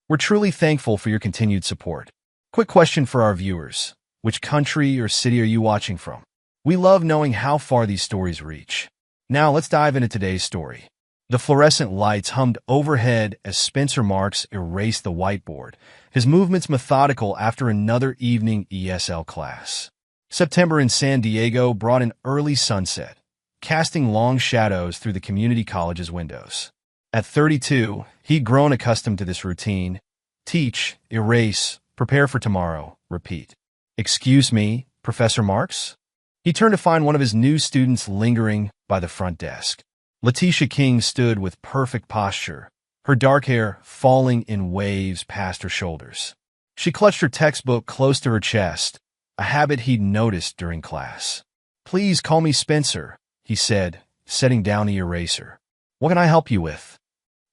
We're truly thankful for your continued support. Quick question for our viewers. Which country or city are you watching from? We love knowing how far these stories reach. Now let's dive into today's story. The fluorescent lights hummed overhead as Spencer Marks erased the whiteboard, his movements methodical after another evening ESL class. September in San Diego brought an early sunset, casting long shadows through the community college's windows. At 32, he'd grown accustomed to this routine. Teach, erase, prepare for tomorrow, repeat. Excuse me, Professor Marks? He turned to find one of his new students lingering by the front desk. Letitia King stood with perfect posture, her dark hair falling in waves past her shoulders. She clutched her textbook close to her chest, a habit he'd noticed during class. "Please call me Spencer," he said, setting down the eraser. "What can I help you with?"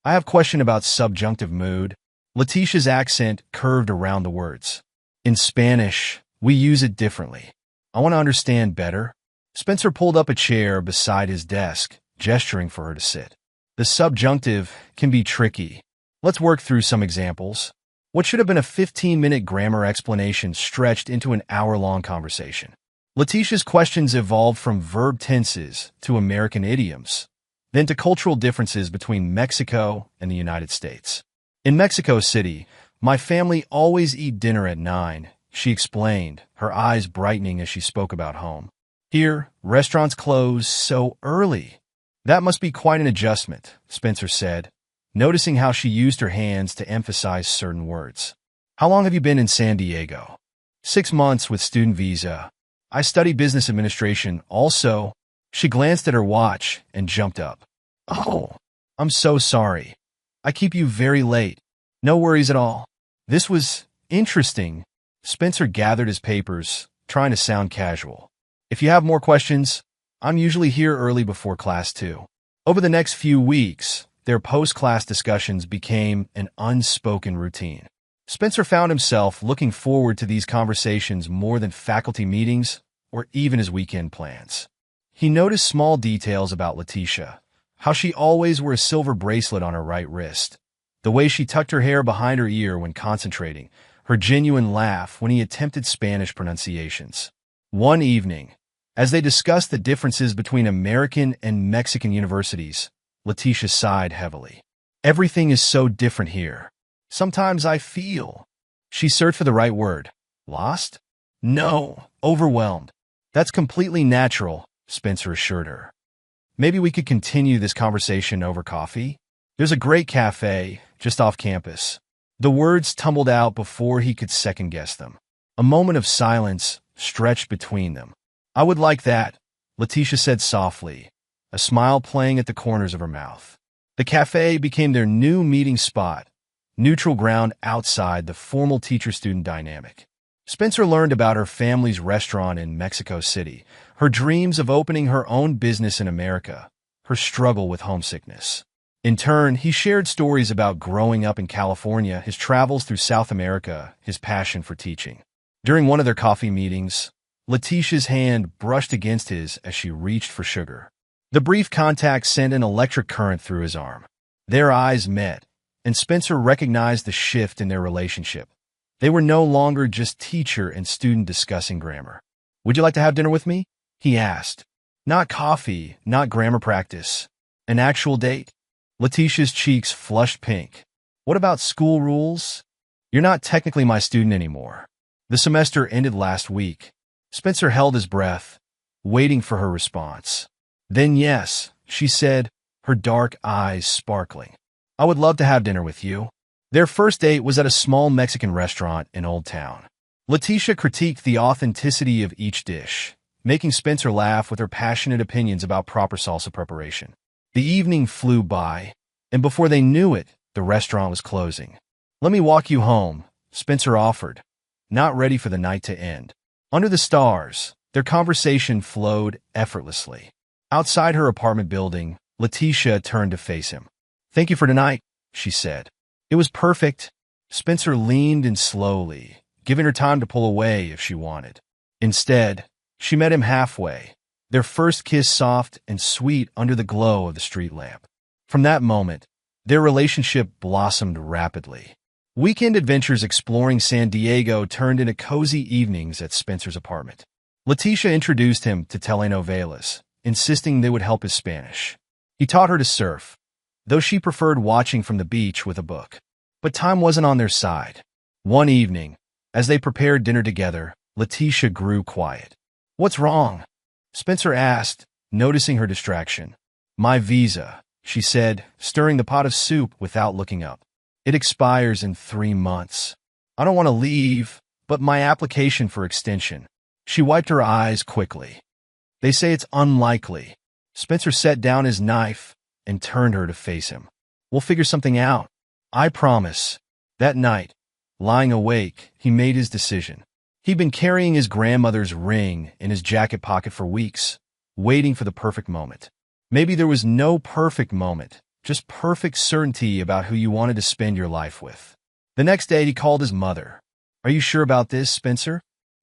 "I have a question about subjunctive mood." Letitia's accent curved around the words. "In Spanish, we use it differently. I want to understand better." Spencer pulled up a chair beside his desk, gesturing for her to sit. "The subjunctive can be tricky. Let's work through some examples." What should have been a 15-minute grammar explanation stretched into an hour-long conversation. Letitia's questions evolved from verb tenses to American idioms, then to cultural differences between Mexico and the United States. "In Mexico City, my family always eat dinner at 9, she explained, her eyes brightening as she spoke about home. "Here, restaurants close so early." "That must be quite an adjustment," Spencer said, noticing how she used her hands to emphasize certain words. "How long have you been in San Diego?" 6 months with student visa. I study business administration also." She glanced at her watch and jumped up. "Oh, I'm so sorry. I keep you very late." "No worries at all." "This was interesting." Spencer gathered his papers, trying to sound casual. "If you have more questions, I'm usually here early before class too." Over the next few weeks, their post-class discussions became an unspoken routine. Spencer found himself looking forward to these conversations more than faculty meetings or even his weekend plans. He noticed small details about Letitia, how she always wore a silver bracelet on her right wrist, the way she tucked her hair behind her ear when concentrating, her genuine laugh when he attempted Spanish pronunciations. One evening, as they discussed the differences between American and Mexican universities, Letitia sighed heavily. "Everything is so different here. Sometimes I feel..." She searched for the right word. "Lost?" "No, overwhelmed." "That's completely natural," Spencer assured her. "Maybe we could continue this conversation over coffee? There's a great cafe just off campus." The words tumbled out before he could second-guess them. A moment of silence stretched between them. "I would like that," Letitia said softly, a smile playing at the corners of her mouth. The cafe became their new meeting spot, neutral ground outside the formal teacher-student dynamic. Spencer learned about her family's restaurant in Mexico City, her dreams of opening her own business in America, her struggle with homesickness. In turn, he shared stories about growing up in California, his travels through South America, his passion for teaching. During one of their coffee meetings, Letitia's hand brushed against his as she reached for sugar. The brief contact sent an electric current through his arm. Their eyes met, and Spencer recognized the shift in their relationship. They were no longer just teacher and student discussing grammar. "Would you like to have dinner with me?" he asked. "Not coffee, not grammar practice. An actual date?" Letitia's cheeks flushed pink. "What about school rules?" "You're not technically my student anymore. The semester ended last week." Spencer held his breath, waiting for her response. "Then yes," she said, her dark eyes sparkling. "I would love to have dinner with you." Their first date was at a small Mexican restaurant in Old Town. Letitia critiqued the authenticity of each dish, making Spencer laugh with her passionate opinions about proper salsa preparation. The evening flew by, and before they knew it, the restaurant was closing. "Let me walk you home," Spencer offered, not ready for the night to end. Under the stars, their conversation flowed effortlessly. Outside her apartment building, Letitia turned to face him. "Thank you for tonight," she said. "It was perfect." Spencer leaned in slowly, giving her time to pull away if she wanted. Instead, she met him halfway, their first kiss soft and sweet under the glow of the street lamp. From that moment, their relationship blossomed rapidly. Weekend adventures exploring San Diego turned into cozy evenings at Spencer's apartment. Leticia introduced him to telenovelas, insisting they would help his Spanish. He taught her to surf, though she preferred watching from the beach with a book. But time wasn't on their side. One evening, as they prepared dinner together, Leticia grew quiet. "What's wrong?" Spencer asked, noticing her distraction. "My visa," she said, stirring the pot of soup without looking up. "It expires in 3 months. I don't want to leave, but my application for extension." She wiped her eyes quickly. "They say it's unlikely." Spencer set down his knife and turned her to face him. "We'll figure something out. I promise." That night, lying awake, he made his decision. He'd been carrying his grandmother's ring in his jacket pocket for weeks, waiting for the perfect moment. Maybe there was no perfect moment, just perfect certainty about who you wanted to spend your life with. The next day, he called his mother. "Are you sure about this, Spencer?"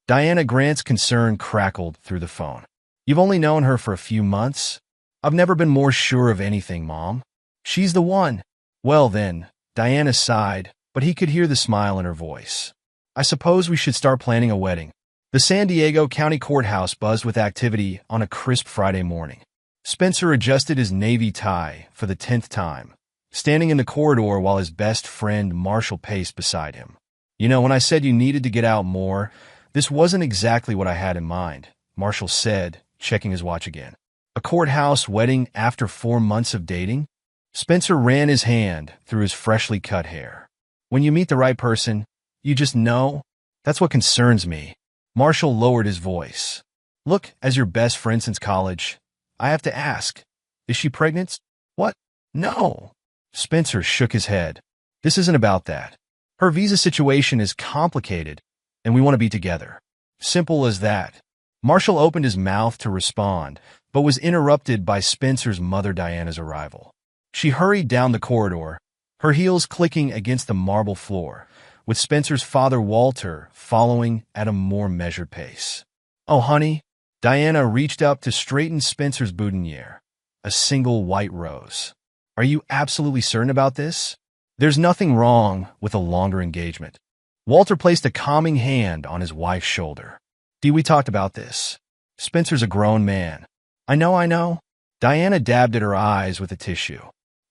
Diana Grant's concern crackled through the phone. "You've only known her for a few months." "I've never been more sure of anything, Mom. She's the one." "Well then," Diana sighed, but he could hear the smile in her voice. "I suppose we should start planning a wedding." The San Diego County Courthouse buzzed with activity on a crisp Friday morning. Spencer adjusted his navy tie for the 10th time, standing in the corridor while his best friend Marshall paced beside him. "You know, when I said you needed to get out more, this wasn't exactly what I had in mind," Marshall said, checking his watch again. "A courthouse wedding after 4 months of dating?" Spencer ran his hand through his freshly cut hair. "When you meet the right person, you just know. That's what concerns me." Marshall lowered his voice. "Look, as your best friend since college, I have to ask, is she pregnant?" "What? No." Spencer shook his head. "This isn't about that. Her visa situation is complicated, and we want to be together. Simple as that." Marshall opened his mouth to respond, but was interrupted by Spencer's mother Diana's arrival. She hurried down the corridor, her heels clicking against the marble floor, with Spencer's father Walter following at a more measured pace. "Oh, honey." Diana reached up to straighten Spencer's boutonniere, a single white rose. "Are you absolutely certain about this?" "There's nothing wrong with a longer engagement." Walter placed a calming hand on his wife's shoulder. "Dee, we talked about this. Spencer's a grown man." I know." Diana dabbed at her eyes with a tissue.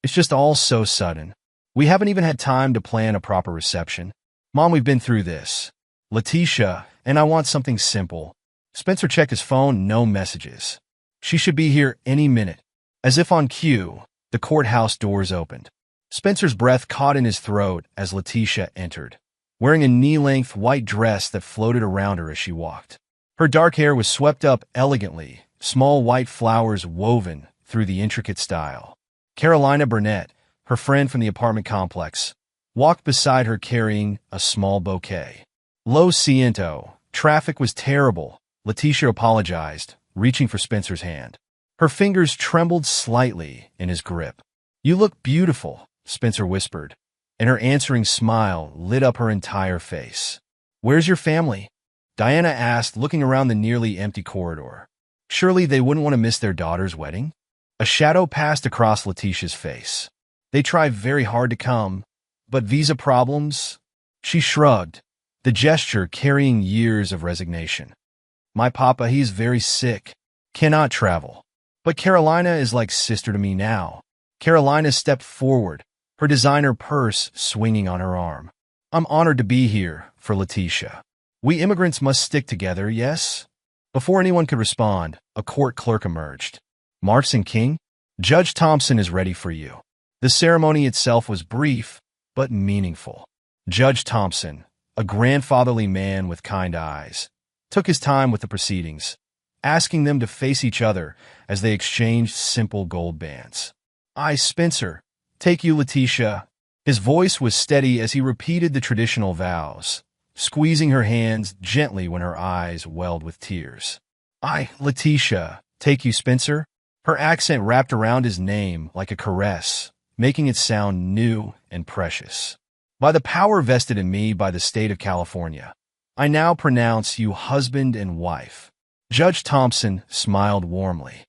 "It's just all so sudden. We haven't even had time to plan a proper reception. Mom, we've been through this. Leticia, and I want something simple." Spencer checked his phone, no messages. "She should be here any minute." As if on cue, the courthouse doors opened. Spencer's breath caught in his throat as Leticia entered, wearing a knee-length white dress that floated around her as she walked. Her dark hair was swept up elegantly, small white flowers woven through the intricate style. Carolina Burnett, her friend from the apartment complex, walked beside her carrying a small bouquet. "Lo siento, traffic was terrible," Leticia apologized, reaching for Spencer's hand. Her fingers trembled slightly in his grip. "You look beautiful," Spencer whispered, and her answering smile lit up her entire face. "Where's your family?" Diana asked, looking around the nearly empty corridor. Surely they wouldn't want to miss their daughter's wedding? A shadow passed across Leticia's face. "They tried very hard to come, but visa problems?" She shrugged, the gesture carrying years of resignation. "My papa, he's very sick. Cannot travel. But Carolina is like sister to me now." Carolina stepped forward, her designer purse swinging on her arm. "I'm honored to be here for Leticia. We immigrants must stick together, yes?" Before anyone could respond, a court clerk emerged. "Marks and King, Judge Thompson is ready for you." The ceremony itself was brief, but meaningful. Judge Thompson, a grandfatherly man with kind eyes, took his time with the proceedings, asking them to face each other as they exchanged simple gold bands. "I, Spencer, take you, Leticia." His voice was steady as he repeated the traditional vows, squeezing her hands gently when her eyes welled with tears. "I, Leticia, take you, Spencer." Her accent wrapped around his name like a caress, making it sound new and precious. "By the power vested in me by the state of California, I now pronounce you husband and wife." Judge Thompson smiled warmly.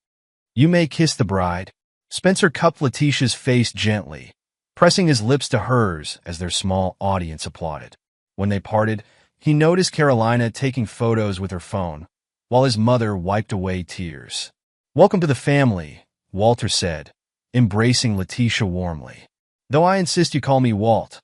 "You may kiss the bride." Spencer cupped Leticia's face gently, pressing his lips to hers as their small audience applauded. When they parted, he noticed Carolina taking photos with her phone, while his mother wiped away tears. "Welcome to the family," Walter said, embracing Letitia warmly. "Though I insist you call me Walt,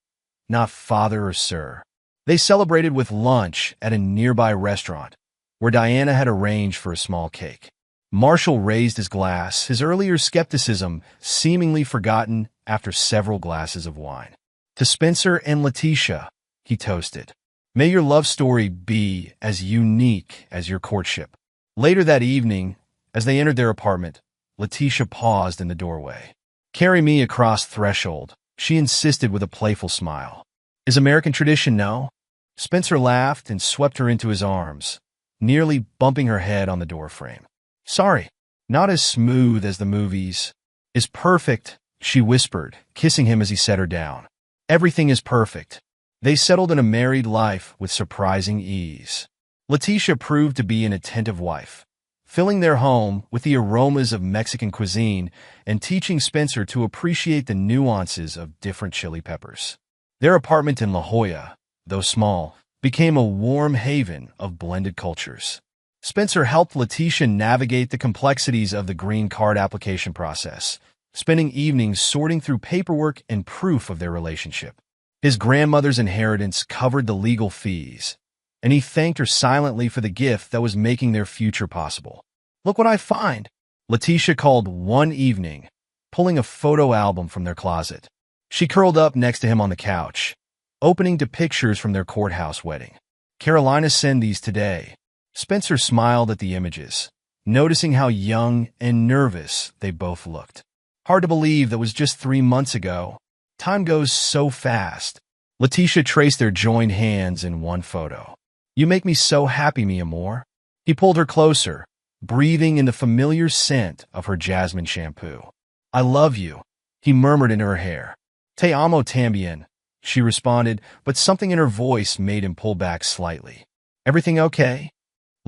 not father or sir." They celebrated with lunch at a nearby restaurant, where Diana had arranged for a small cake. Marshall raised his glass, his earlier skepticism seemingly forgotten after several glasses of wine. "To Spencer and Letitia," he toasted. "May your love story be as unique as your courtship." Later that evening, as they entered their apartment, Letitia paused in the doorway. "Carry me across threshold," she insisted with a playful smile. "Is American tradition no?" Spencer laughed and swept her into his arms, nearly bumping her head on the doorframe. "Sorry, not as smooth as the movies." "Is perfect," she whispered, kissing him as he set her down. "Everything is perfect." They settled in a married life with surprising ease. Letitia proved to be an attentive wife, filling their home with the aromas of Mexican cuisine and teaching Spencer to appreciate the nuances of different chili peppers. Their apartment in La Jolla, though small, became a warm haven of blended cultures. Spencer helped Letitia navigate the complexities of the green card application process, spending evenings sorting through paperwork and proof of their relationship. His grandmother's inheritance covered the legal fees, and he thanked her silently for the gift that was making their future possible. "Look what I find," Letitia called one evening, pulling a photo album from their closet. She curled up next to him on the couch, opening to pictures from their courthouse wedding. "Carolina sent these today." Spencer smiled at the images, noticing how young and nervous they both looked. Hard to believe that was just 3 months ago. Time goes so fast. Letitia traced their joined hands in one photo. "You make me so happy, mi amor." He pulled her closer, breathing in the familiar scent of her jasmine shampoo. "I love you," he murmured in her hair. "Te amo tambien," she responded, but something in her voice made him pull back slightly. "Everything okay?"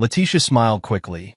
Letitia smiled quickly.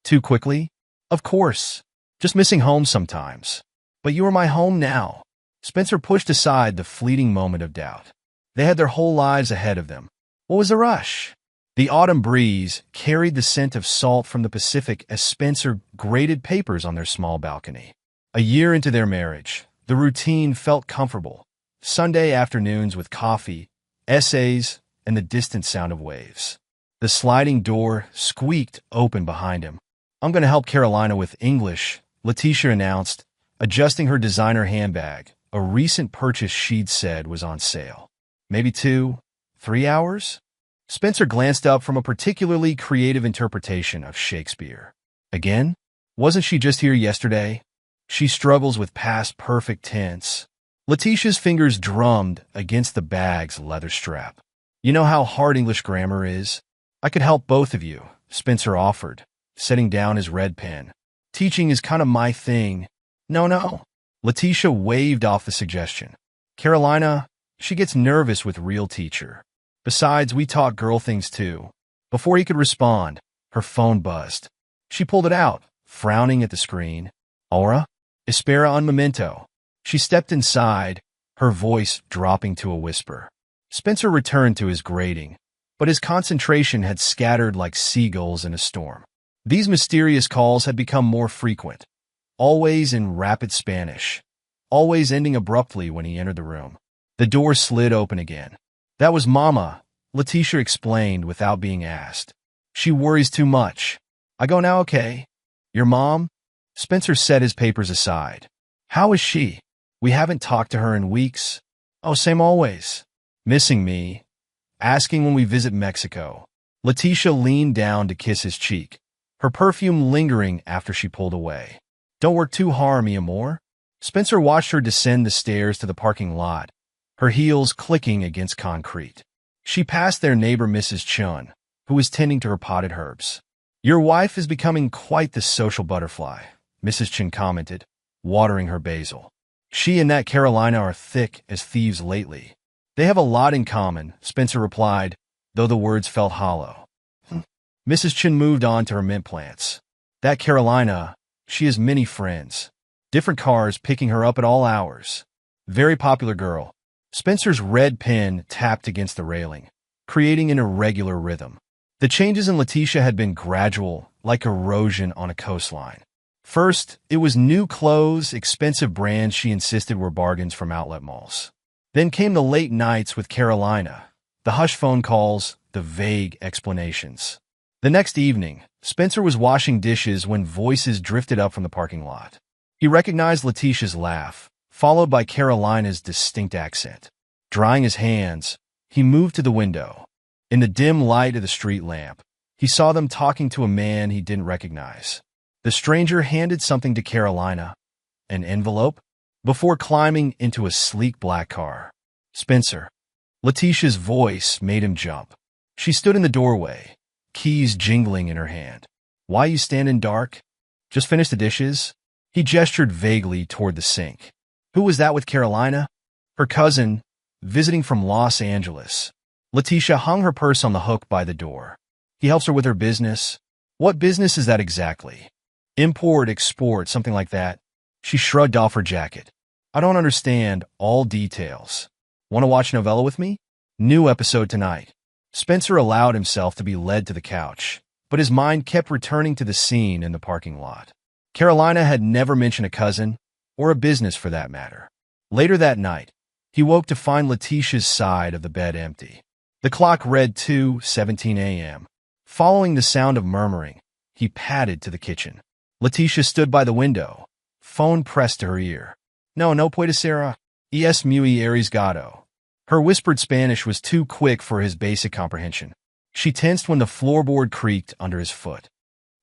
"Too quickly?" "Of course. Just missing home sometimes. But you are my home now." Spencer pushed aside the fleeting moment of doubt. They had their whole lives ahead of them. What was the rush? The autumn breeze carried the scent of salt from the Pacific as Spencer grated papers on their small balcony. A year into their marriage, the routine felt comfortable. Sunday afternoons with coffee, essays, and the distant sound of waves. The sliding door squeaked open behind him. "I'm going to help Carolina with English," Letitia announced, adjusting her designer handbag. A recent purchase she'd said was on sale. "Maybe 2-3 hours?" Spencer glanced up from a particularly creative interpretation of Shakespeare. "Again? Wasn't she just here yesterday?" She struggles with past perfect tense. Letitia's fingers drummed against the bag's leather strap. "You know how hard English grammar is? I could help both of you," Spencer offered, setting down his red pen. "Teaching is kind of my thing." No. Letitia waved off the suggestion. "Carolina, she gets nervous with real teacher. Besides, we talk girl things too." Before he could respond, her phone buzzed. She pulled it out, frowning at the screen. "Ahora? Espera un momento." She stepped inside, her voice dropping to a whisper. Spencer returned to his grating, but his concentration had scattered like seagulls in a storm. These mysterious calls had become more frequent, always in rapid Spanish, always ending abruptly when he entered the room. The door slid open again. "That was Mama," Letitia explained without being asked. "She worries too much. I go now, okay?" "Your mom?" Spencer set his papers aside. "How is she? We haven't talked to her in weeks." "Oh, same always. Missing me. Asking when we visit Mexico." Letitia leaned down to kiss his cheek, her perfume lingering after she pulled away. "Don't work too hard, mi amor." Spencer watched her descend the stairs to the parking lot, her heels clicking against concrete. She passed their neighbor Mrs. Chun, who was tending to her potted herbs. "Your wife is becoming quite the social butterfly," Mrs. Chun commented, watering her basil. "She and that Carolina are thick as thieves lately." "They have a lot in common," Spencer replied, though the words felt hollow. Mrs. Chun moved on to her mint plants. "That Carolina, she has many friends. Different cars picking her up at all hours." Very popular girl. Spencer's red pen tapped against the railing, creating an irregular rhythm. The changes in Letitia had been gradual, like erosion on a coastline. First, it was new clothes, expensive brands she insisted were bargains from outlet malls. Then came the late nights with Carolina, the hush phone calls, the vague explanations. The next evening, Spencer was washing dishes when voices drifted up from the parking lot. He recognized Letitia's laugh, followed by Carolina's distinct accent. Drying his hands, he moved to the window. In the dim light of the street lamp, he saw them talking to a man he didn't recognize. The stranger handed something to Carolina, an envelope, before climbing into a sleek black car. Spencer. Letitia's voice made him jump. She stood in the doorway, keys jingling in her hand. Why you standin' dark? Just finished the dishes? He gestured vaguely toward the sink. Who was that with Carolina? Her cousin, visiting from Los Angeles. Letitia hung her purse on the hook by the door. He helps her with her business. What business is that exactly? Import, export, something like that. She shrugged off her jacket. I don't understand all details. Want to watch novella with me? New episode tonight. Spencer allowed himself to be led to the couch, but his mind kept returning to the scene in the parking lot. Carolina had never mentioned a cousin, or a business for that matter. Later that night, he woke to find Letitia's side of the bed empty. The clock read 2:17 a.m. Following the sound of murmuring, he padded to the kitchen. Letitia stood by the window, phone pressed to her ear. No puede ser. Es muy arriesgado. Her whispered Spanish was too quick for his basic comprehension. She tensed when the floorboard creaked under his foot.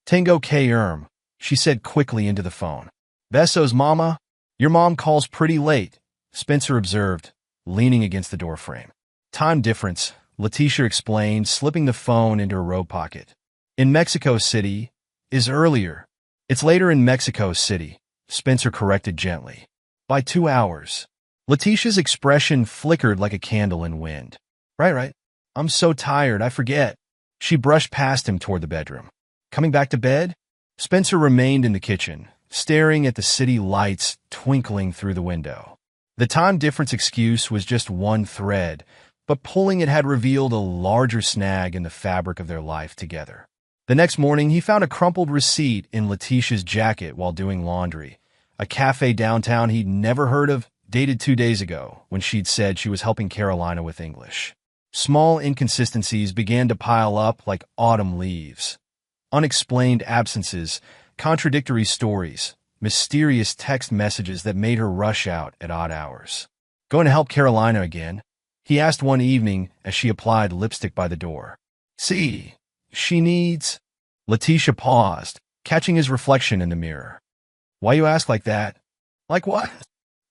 Tengo que irme, she said quickly into the phone. Besos, mama. Your mom calls pretty late, Spencer observed, leaning against the doorframe. Time difference, Letitia explained, slipping the phone into her robe pocket. In Mexico City is earlier. It's later in Mexico City, Spencer corrected gently. By 2 hours. Letitia's expression flickered like a candle in wind. Right. I'm so tired, I forget. She brushed past him toward the bedroom. Coming back to bed? Spencer remained in the kitchen, staring at the city lights twinkling through the window. The time difference excuse was just one thread, but pulling it had revealed a larger snag in the fabric of their life together. The next morning, he found a crumpled receipt in Letitia's jacket while doing laundry. A cafe downtown he'd never heard of, dated 2 days ago, when she'd said she was helping Carolina with English. Small inconsistencies began to pile up like autumn leaves. Unexplained absences, contradictory stories, mysterious text messages that made her rush out at odd hours. Going to help Carolina again? He asked one evening as she applied lipstick by the door. See, she needs... Letitia paused, catching his reflection in the mirror. Why you ask like that? Like what?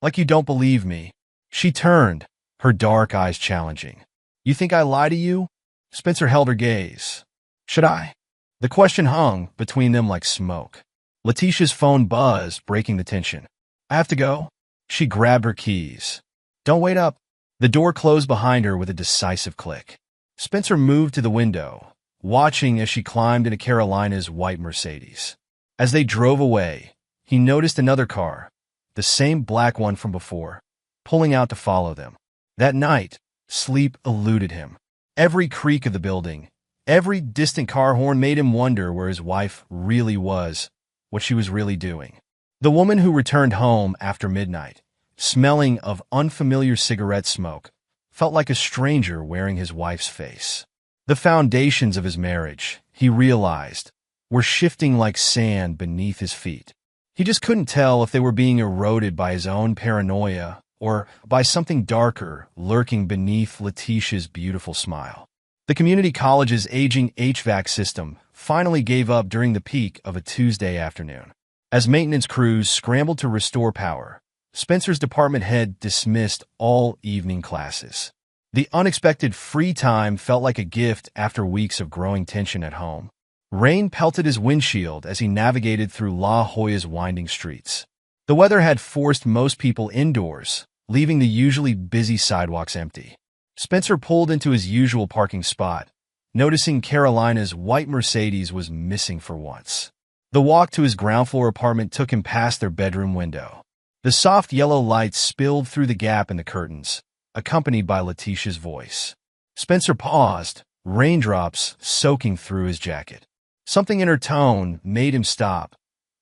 Like you don't believe me. She turned, her dark eyes challenging. You think I lie to you? Spencer held her gaze. Should I? The question hung between them like smoke. Letitia's phone buzzed, breaking the tension. I have to go. She grabbed her keys. Don't wait up. The door closed behind her with a decisive click. Spencer moved to the window, watching as she climbed into Carolina's white Mercedes. As they drove away, he noticed another car, the same black one from before, pulling out to follow them. That night, sleep eluded him. Every creak of the building, every distant car horn made him wonder where his wife really was, what she was really doing. The woman who returned home after midnight, smelling of unfamiliar cigarette smoke, felt like a stranger wearing his wife's face. The foundations of his marriage, he realized, were shifting like sand beneath his feet. He just couldn't tell if they were being eroded by his own paranoia or by something darker lurking beneath Letitia's beautiful smile. The community college's aging HVAC system finally gave up during the peak of a Tuesday afternoon. As maintenance crews scrambled to restore power, Spencer's department head dismissed all evening classes. The unexpected free time felt like a gift after weeks of growing tension at home. Rain pelted his windshield as he navigated through La Jolla's winding streets. The weather had forced most people indoors, leaving the usually busy sidewalks empty. Spencer pulled into his usual parking spot, noticing Carolina's white Mercedes was missing for once. The walk to his ground floor apartment took him past their bedroom window. The soft yellow light spilled through the gap in the curtains, accompanied by Letitia's voice. Spencer paused, raindrops soaking through his jacket. Something in her tone made him stop.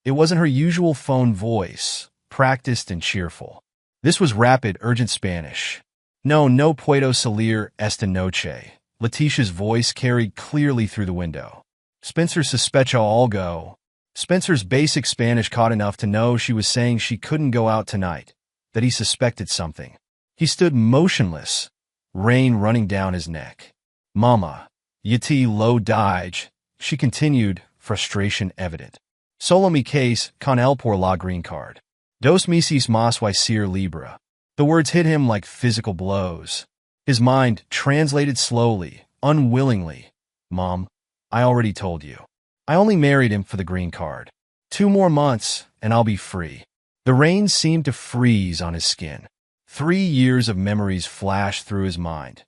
It wasn't her usual phone voice, practiced and cheerful. This was rapid, urgent Spanish. No puedo salir esta noche. Letitia's voice carried clearly through the window. Spencer sospecha algo. Spencer's basic Spanish caught enough to know she was saying she couldn't go out tonight, that he suspected something. He stood motionless, rain running down his neck. Mama, yeti lo dije, she continued, frustration evident. Solo mi case con el por la green card. Dos meses más y ser libre. The words hit him like physical blows. His mind translated slowly, unwillingly. Mom, I already told you. I only married him for the green card. 2 more months, and I'll be free. The rain seemed to freeze on his skin. 3 years of memories flashed through his mind.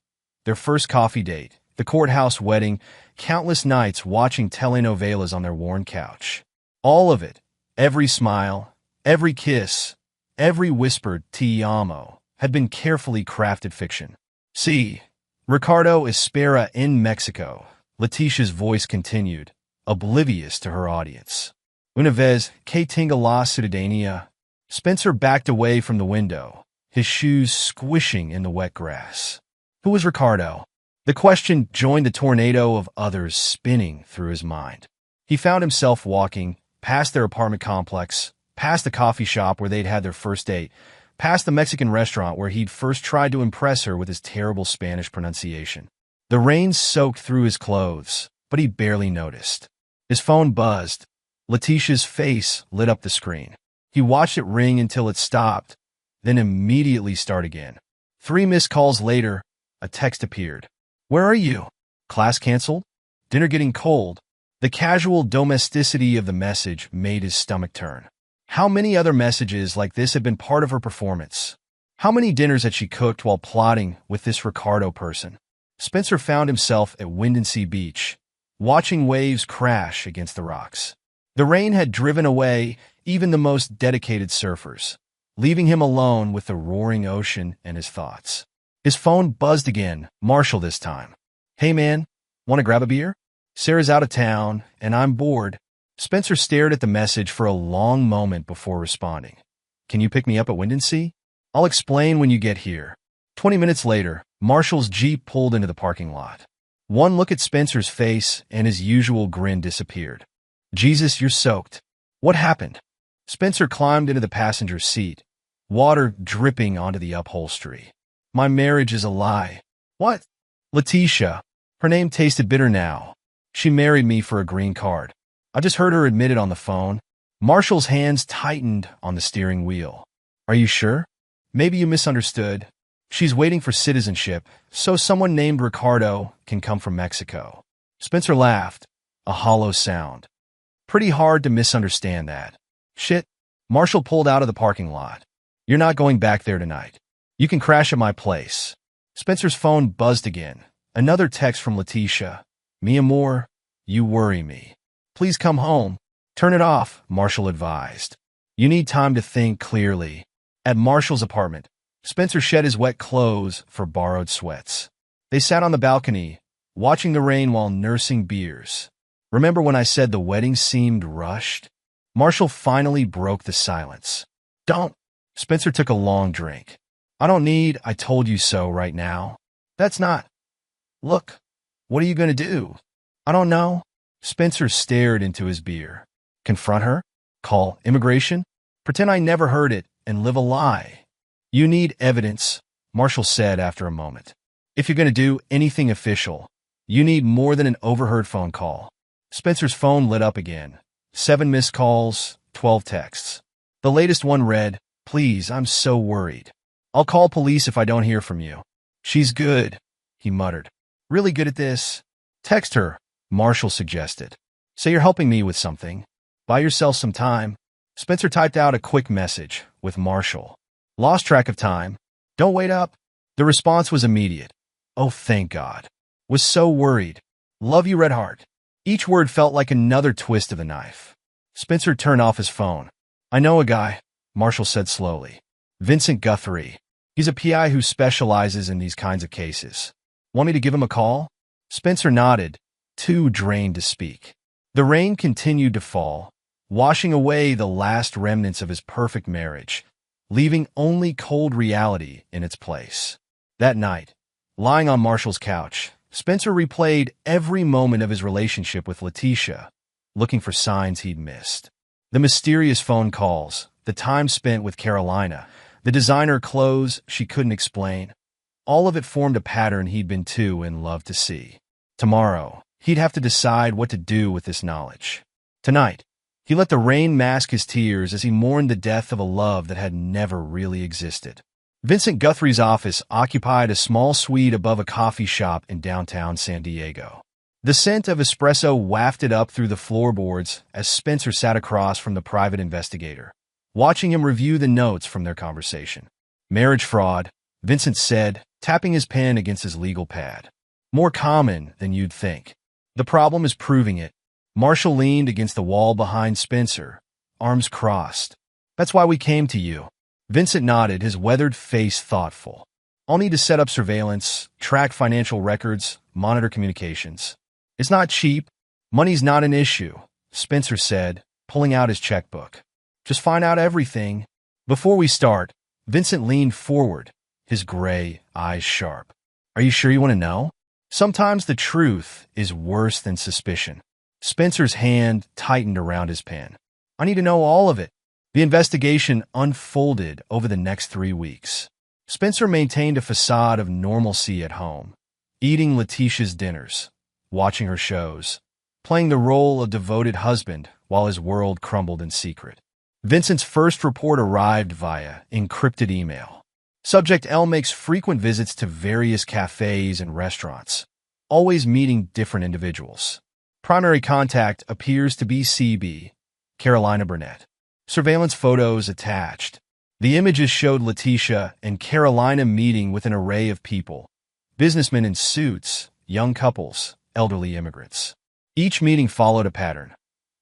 Their first coffee date, the courthouse wedding, countless nights watching telenovelas on their worn couch. All of it, every smile, every kiss, every whispered "Te amo," had been carefully crafted fiction. See, Ricardo espera en Mexico, Letitia's voice continued, oblivious to her audience. Una vez que tenga la ciudadanía. Spencer backed away from the window, his shoes squishing in the wet grass. Who was Ricardo? The question joined the tornado of others spinning through his mind. He found himself walking past their apartment complex, past the coffee shop where they'd had their first date, past the Mexican restaurant where he'd first tried to impress her with his terrible Spanish pronunciation. The rain soaked through his clothes, but he barely noticed. His phone buzzed. Letitia's face lit up the screen. He watched it ring until it stopped, then immediately start again. 3 missed calls later, a text appeared. Where are you? Class canceled? Dinner getting cold? The casual domesticity of the message made his stomach turn. How many other messages like this had been part of her performance? How many dinners had she cooked while plotting with this Ricardo person? Spencer found himself at Windansea Beach, watching waves crash against the rocks. The rain had driven away even the most dedicated surfers, leaving him alone with the roaring ocean and his thoughts. His phone buzzed again, Marshall this time. Hey man, want to grab a beer? Sarah's out of town, and I'm bored. Spencer stared at the message for a long moment before responding. Can you pick me up at Windansea? I'll explain when you get here. 20 minutes later, Marshall's Jeep pulled into the parking lot. One look at Spencer's face and his usual grin disappeared. Jesus, you're soaked. What happened? Spencer climbed into the passenger seat, water dripping onto the upholstery. My marriage is a lie. What? Letitia. Her name tasted bitter now. She married me for a green card. I just heard her admit it on the phone. Marshall's hands tightened on the steering wheel. Are you sure? Maybe you misunderstood. She's waiting for citizenship, so someone named Ricardo can come from Mexico. Spencer laughed, a hollow sound. Pretty hard to misunderstand that. Shit. Marshall pulled out of the parking lot. You're not going back there tonight. You can crash at my place. Spencer's phone buzzed again. Another text from Letitia. Mi amor, you worry me. Please come home. Turn it off, Marshall advised. You need time to think clearly. At Marshall's apartment, Spencer shed his wet clothes for borrowed sweats. They sat on the balcony, watching the rain while nursing beers. Remember when I said the wedding seemed rushed? Marshall finally broke the silence. Don't. Spencer took a long drink. I don't need I told you so right now. That's not. Look, what are you going to do? I don't know. Spencer stared into his beer. Confront her? Call immigration? Pretend I never heard it and live a lie. You need evidence, Marshall said after a moment. If you're going to do anything official, you need more than an overheard phone call. Spencer's phone lit up again. 7 missed calls, 12 texts. The latest one read, Please, I'm so worried. I'll call police if I don't hear from you. She's good, he muttered. Really good at this. Text her, Marshall suggested. Say you're helping me with something. Buy yourself some time. Spencer typed out a quick message with Marshall. Lost track of time. Don't wait up. The response was immediate. Oh, thank God. Was so worried. Love you, Red Heart. Each word felt like another twist of the knife. Spencer turned off his phone. I know a guy. Marshall said slowly. Vincent Guthrie. He's a PI who specializes in these kinds of cases. Want me to give him a call? Spencer nodded, too drained to speak. The rain continued to fall, washing away the last remnants of his perfect marriage, leaving only cold reality in its place. That night, lying on Marshall's couch, Spencer replayed every moment of his relationship with Letitia, looking for signs he'd missed. The mysterious phone calls, the time spent with Carolina, the designer clothes she couldn't explain, all of it formed a pattern he'd been too in love to see. Tomorrow, he'd have to decide what to do with this knowledge. Tonight, he let the rain mask his tears as he mourned the death of a love that had never really existed. Vincent Guthrie's office occupied a small suite above a coffee shop in downtown San Diego. The scent of espresso wafted up through the floorboards as Spencer sat across from the private investigator, watching him review the notes from their conversation. Marriage fraud, Vincent said, tapping his pen against his legal pad. More common than you'd think. The problem is proving it. Marshall leaned against the wall behind Spencer, arms crossed. That's why we came to you. Vincent nodded, his weathered face thoughtful. I'll need to set up surveillance, track financial records, monitor communications. It's not cheap. Money's not an issue, Spencer said, pulling out his checkbook. Just find out everything. Before we start, Vincent leaned forward, his gray eyes sharp. Are you sure you want to know? Sometimes the truth is worse than suspicion. Spencer's hand tightened around his pen. I need to know all of it. The investigation unfolded over the next 3 weeks. Spencer maintained a facade of normalcy at home, eating Letitia's dinners, watching her shows, playing the role of devoted husband while his world crumbled in secret. Vincent's first report arrived via encrypted email. Subject L makes frequent visits to various cafes and restaurants, always meeting different individuals. Primary contact appears to be CB, Carolina Burnett. Surveillance photos attached. The images showed Letitia and Carolina meeting with an array of people, businessmen in suits, young couples, elderly immigrants. Each meeting followed a pattern.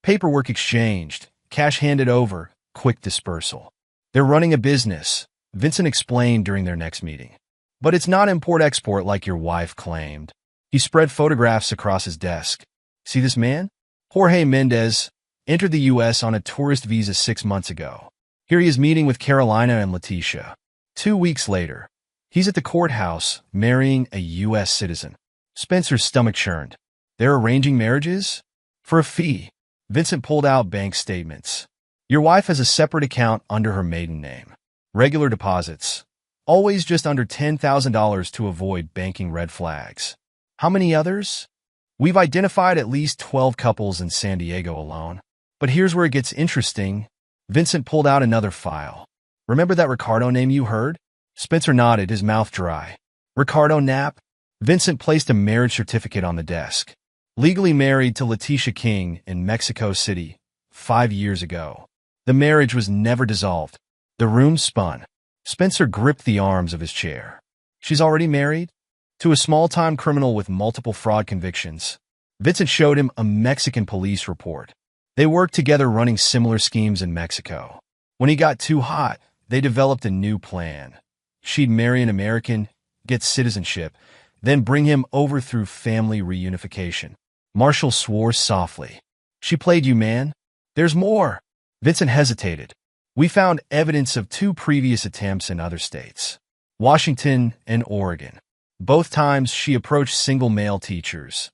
Paperwork exchanged, cash handed over, quick dispersal. They're running a business, Vincent explained during their next meeting. But it's not import-export like your wife claimed. He spread photographs across his desk. See this man? Jorge Mendez entered the U.S. on a tourist visa 6 months ago. Here he is meeting with Carolina and Letitia. 2 weeks later, he's at the courthouse marrying a U.S. citizen. Spencer's stomach churned. They're arranging marriages? For a fee. Vincent pulled out bank statements. Your wife has a separate account under her maiden name. Regular deposits. Always just under $10,000 to avoid banking red flags. How many others? We've identified at least 12 couples in San Diego alone. But here's where it gets interesting. Vincent pulled out another file. Remember that Ricardo name you heard? Spencer nodded, his mouth dry. Ricardo Knapp? Vincent placed a marriage certificate on the desk. Legally married to Letitia King in Mexico City 5 years ago. The marriage was never dissolved. The room spun. Spencer gripped the arms of his chair. She's already married? To a small-time criminal with multiple fraud convictions. Vincent showed him a Mexican police report. They worked together running similar schemes in Mexico. When he got too hot, they developed a new plan. She'd marry an American, get citizenship, then bring him over through family reunification. Marshall swore softly. She played you, man. There's more. Vincent hesitated. We found evidence of 2 previous attempts in other states, Washington and Oregon. Both times she approached single male teachers,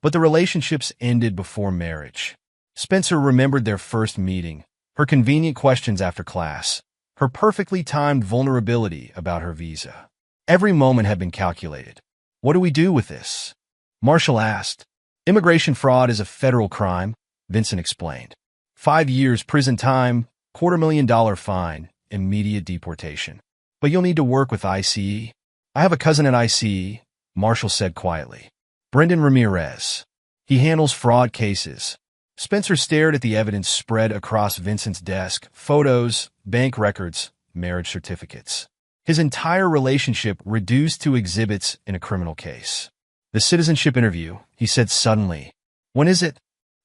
but the relationships ended before marriage. Spencer remembered their first meeting, her convenient questions after class, her perfectly timed vulnerability about her visa. Every moment had been calculated. What do we do with this? Marshall asked. Immigration fraud is a federal crime, Vincent explained. 5 years prison time, $250,000 fine, immediate deportation. But you'll need to work with ICE. I have a cousin at ICE, Marshall said quietly. Brendan Ramirez. He handles fraud cases. Spencer stared at the evidence spread across Vincent's desk, photos, bank records, marriage certificates. His entire relationship reduced to exhibits in a criminal case. The citizenship interview, he said suddenly. When is it?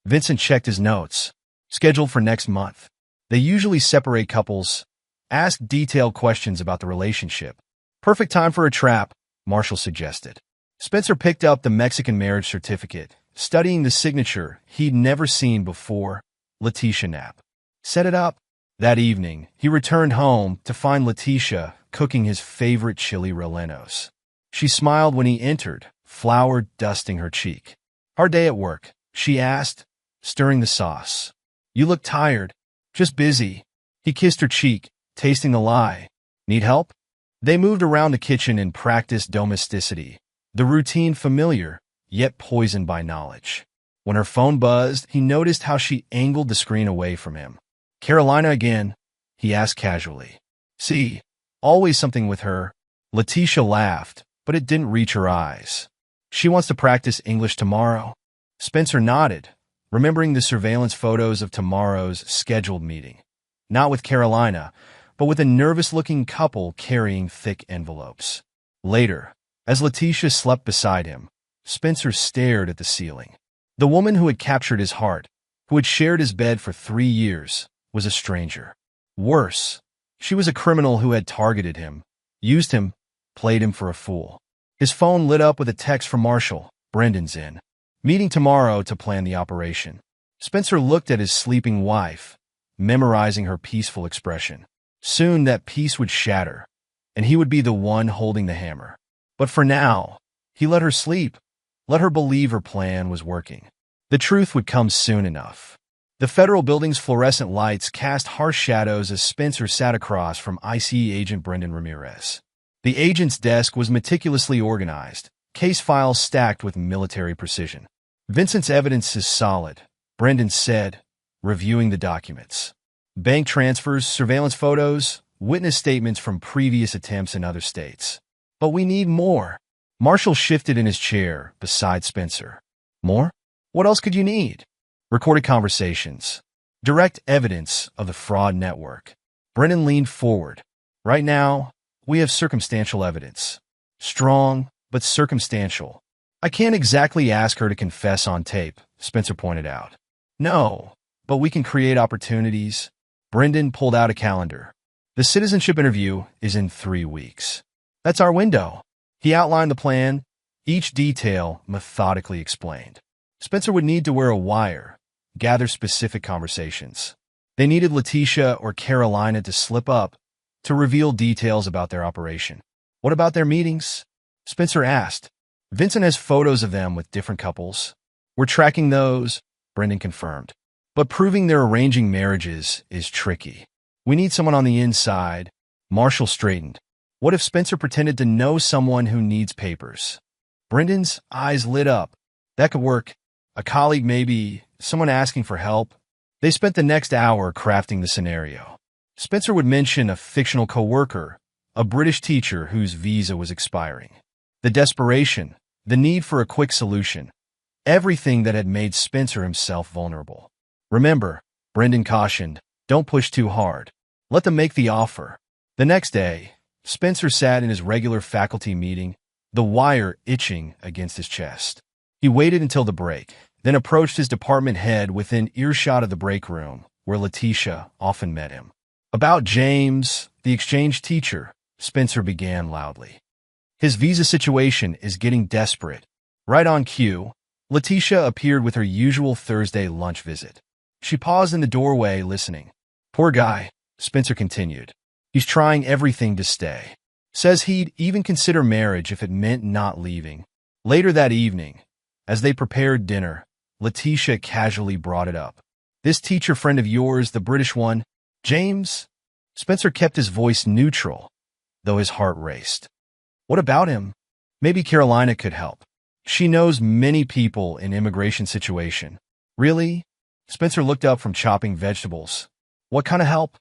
Vincent checked his notes. Scheduled for next month. They usually separate couples, Ask detailed questions about the relationship. Perfect time for a trap, Marshall suggested. Spencer picked up the Mexican marriage certificate, studying the signature he'd never seen before, Letitia Knapp. Set it up. That evening, he returned home to find Letitia cooking his favorite chili rellenos. She smiled when he entered, flour dusting her cheek. "Hard day at work?" she asked, stirring the sauce. "You look tired." "Just busy." He kissed her cheek, tasting the lie. "Need help?" They moved around the kitchen and practiced domesticity, the routine familiar, yet poisoned by knowledge. When her phone buzzed, he noticed how she angled the screen away from him. "Carolina again?" he asked casually. "See, always something with her." Letitia laughed, but it didn't reach her eyes. "She wants to practice English tomorrow." Spencer nodded, remembering the surveillance photos of tomorrow's scheduled meeting. Not with Carolina, but with a nervous-looking couple carrying thick envelopes. Later, as Letitia slept beside him, Spencer stared at the ceiling. The woman who had captured his heart, who had shared his bed for 3 years, was a stranger. Worse, she was a criminal who had targeted him, used him, played him for a fool. His phone lit up with a text from Marshall. "Brendan's in. Meeting tomorrow to plan the operation." Spencer looked at his sleeping wife, memorizing her peaceful expression. Soon that peace would shatter, and he would be the one holding the hammer. But for now, he let her sleep, let her believe her plan was working. The truth would come soon enough. The federal building's fluorescent lights cast harsh shadows as Spencer sat across from ICE agent Brendan Ramirez. The agent's desk was meticulously organized, case files stacked with military precision. "Vincent's evidence is solid," Brendan said, reviewing the documents. "Bank transfers, surveillance photos, witness statements from previous attempts in other states. But we need more." Marshall shifted in his chair beside Spencer. "More? What else could you need?" "Recorded conversations. Direct evidence of the fraud network." Brendan leaned forward. "Right now, we have circumstantial evidence. Strong, but circumstantial." "I can't exactly ask her to confess on tape," Spencer pointed out. "No, but we can create opportunities." Brendan pulled out a calendar. "The citizenship interview is in 3 weeks. That's our window." He outlined the plan, each detail methodically explained. Spencer would need to wear a wire, gather specific conversations. They needed Letitia or Carolina to slip up, to reveal details about their operation. "What about their meetings?" Spencer asked. "Vincent has photos of them with different couples." "We're tracking those," Brendan confirmed. "But proving they're arranging marriages is tricky. We need someone on the inside." Marshall straightened. "What if Spencer pretended to know someone who needs papers?" Brendan's eyes lit up. "That could work. A colleague maybe, someone asking for help." They spent the next hour crafting the scenario. Spencer would mention a fictional coworker, a British teacher whose visa was expiring. The desperation, the need for a quick solution, everything that had made Spencer himself vulnerable. "Remember," Brendan cautioned, "don't push too hard. Let them make the offer." The next day, Spencer sat in his regular faculty meeting, the wire itching against his chest. He waited until the break, then approached his department head within earshot of the break room, where Letitia often met him. "About James, the exchange teacher," Spencer began loudly. "His visa situation is getting desperate." Right on cue, Letitia appeared with her usual Thursday lunch visit. She paused in the doorway, listening. "Poor guy," Spencer continued. "He's trying everything to stay. Says he'd even consider marriage if it meant not leaving." Later that evening, as they prepared dinner, Letitia casually brought it up. "This teacher friend of yours, the British one, James?" Spencer kept his voice neutral, though his heart raced. "What about him? Maybe Carolina could help. She knows many people in immigration situation." "Really?" Spencer looked up from chopping vegetables. "What kind of help?"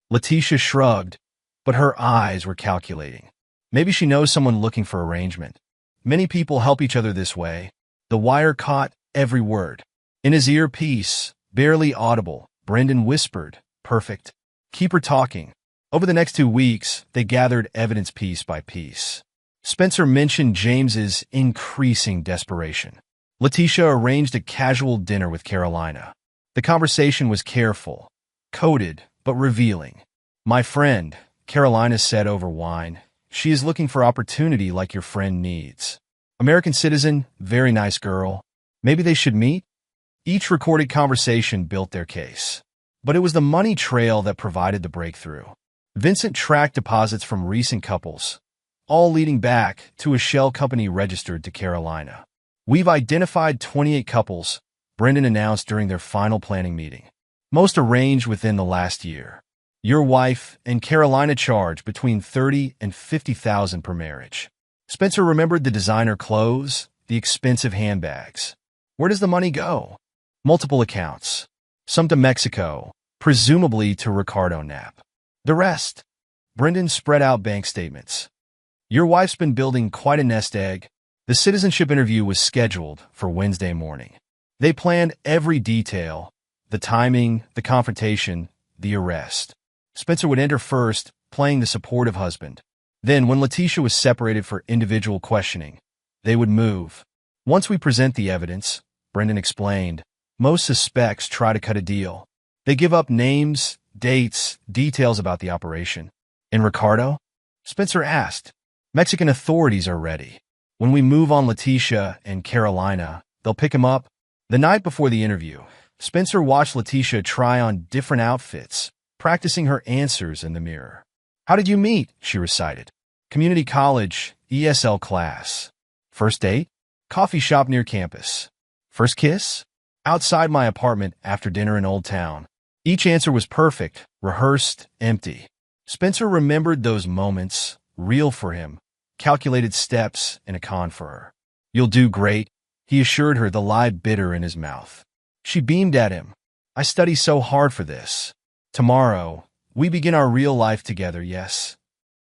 Letitia shrugged, but her eyes were calculating. "Maybe she knows someone looking for arrangement. Many people help each other this way." The wire caught every word. In his earpiece, barely audible, Brendan whispered, "Perfect. Keep her talking." Over the next 2 weeks, they gathered evidence piece by piece. Spencer mentioned James's increasing desperation. Letitia arranged a casual dinner with Carolina. The conversation was careful, coded, but revealing. "My friend," Carolina said over wine. She is looking for opportunity like your friend needs. American citizen, very nice girl. Maybe they should meet? Each recorded conversation built their case. But it was the money trail that provided the breakthrough. Vincent tracked deposits from recent couples, all leading back to a shell company registered to Carolina. We've identified 28 couples, Brendan announced during their final planning meeting. Most arranged within the last year. Your wife and Carolina charge between $30,000 and $50,000 per marriage. Spencer remembered the designer clothes, the expensive handbags. Where does the money go? Multiple accounts. Some to Mexico, presumably to Ricardo Knapp. The rest. Brendan spread out bank statements. Your wife's been building quite a nest egg. The citizenship interview was scheduled for Wednesday morning. They planned every detail, the timing, the confrontation, the arrest. Spencer would enter first, playing the supportive husband. Then, when Letitia was separated for individual questioning, they would move. Once we present the evidence, Brendan explained, most suspects try to cut a deal. They give up names, dates, details about the operation. And Ricardo? Spencer asked. Mexican authorities are ready. When we move on Letitia and Carolina, they'll pick him up. The night before the interview, Spencer watched Letitia try on different outfits, practicing her answers in the mirror. How did you meet? She recited. Community college, ESL class. First date? Coffee shop near campus. First kiss? Outside my apartment after dinner in Old Town. Each answer was perfect, rehearsed, empty. Spencer remembered those moments, real for him, calculated steps in a con for her. You'll do great, he assured her, the lie bitter in his mouth. She beamed at him. I study so hard for this. Tomorrow, we begin our real life together, yes?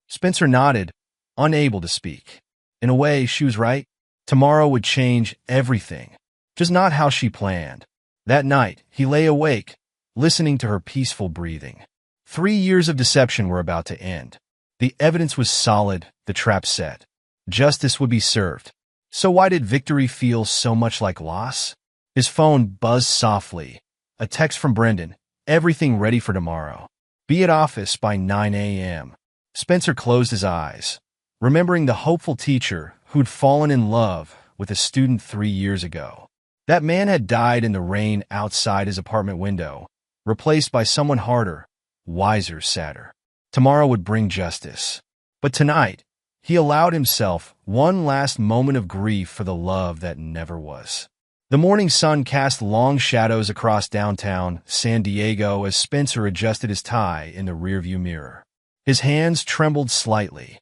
Spencer nodded, unable to speak. In a way, she was right. Tomorrow would change everything, just not how she planned. That night, he lay awake, listening to her peaceful breathing. 3 years of deception were about to end. The evidence was solid, the trap set. Justice would be served. So why did victory feel so much like loss? His phone buzzed softly. A text from Brendan. Everything ready for tomorrow. Be at office by 9 a.m. Spencer closed his eyes, remembering the hopeful teacher who'd fallen in love with a student 3 years ago. That man had died in the rain outside his apartment window, replaced by someone harder, wiser, sadder. Tomorrow would bring justice. But tonight, he allowed himself one last moment of grief for the love that never was. The morning sun cast long shadows across downtown San Diego as Spencer adjusted his tie in the rearview mirror. His hands trembled slightly,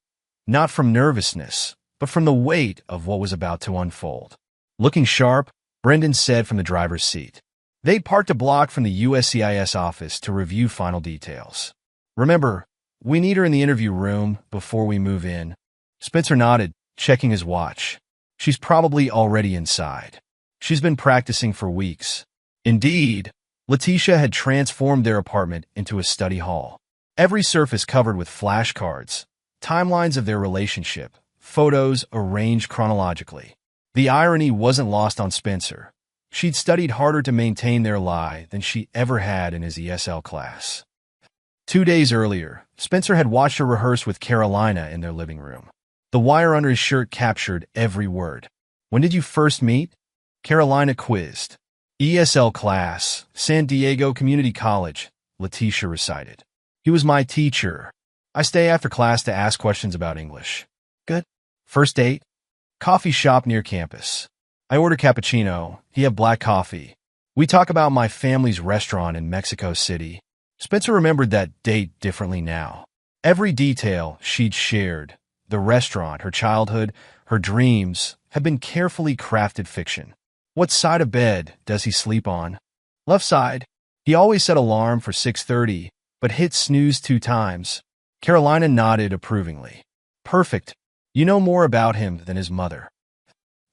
not from nervousness, but from the weight of what was about to unfold. Looking sharp, Brendan said from the driver's seat. They'd parked a block from the USCIS office to review final details. Remember, we need her in the interview room before we move in. Spencer nodded, checking his watch. She's probably already inside. She's been practicing for weeks. Indeed, Letitia had transformed their apartment into a study hall. Every surface covered with flashcards, timelines of their relationship, photos arranged chronologically. The irony wasn't lost on Spencer. She'd studied harder to maintain their lie than she ever had in his ESL class. 2 days earlier, Spencer had watched her rehearse with Carolina in their living room. The wire under his shirt captured every word. When did you first meet? Carolina quizzed. ESL class, San Diego Community College, Letitia recited. He was my teacher. I stay after class to ask questions about English. Good. First date? Coffee shop near campus. I order cappuccino. He have black coffee. We talk about my family's restaurant in Mexico City. Spencer remembered that date differently now. Every detail she'd shared, the restaurant, her childhood, her dreams, had been carefully crafted fiction. What side of bed does he sleep on? Left side. He always set alarm for 6:30, but hit snooze 2 times. Carolina nodded approvingly. Perfect. You know more about him than his mother.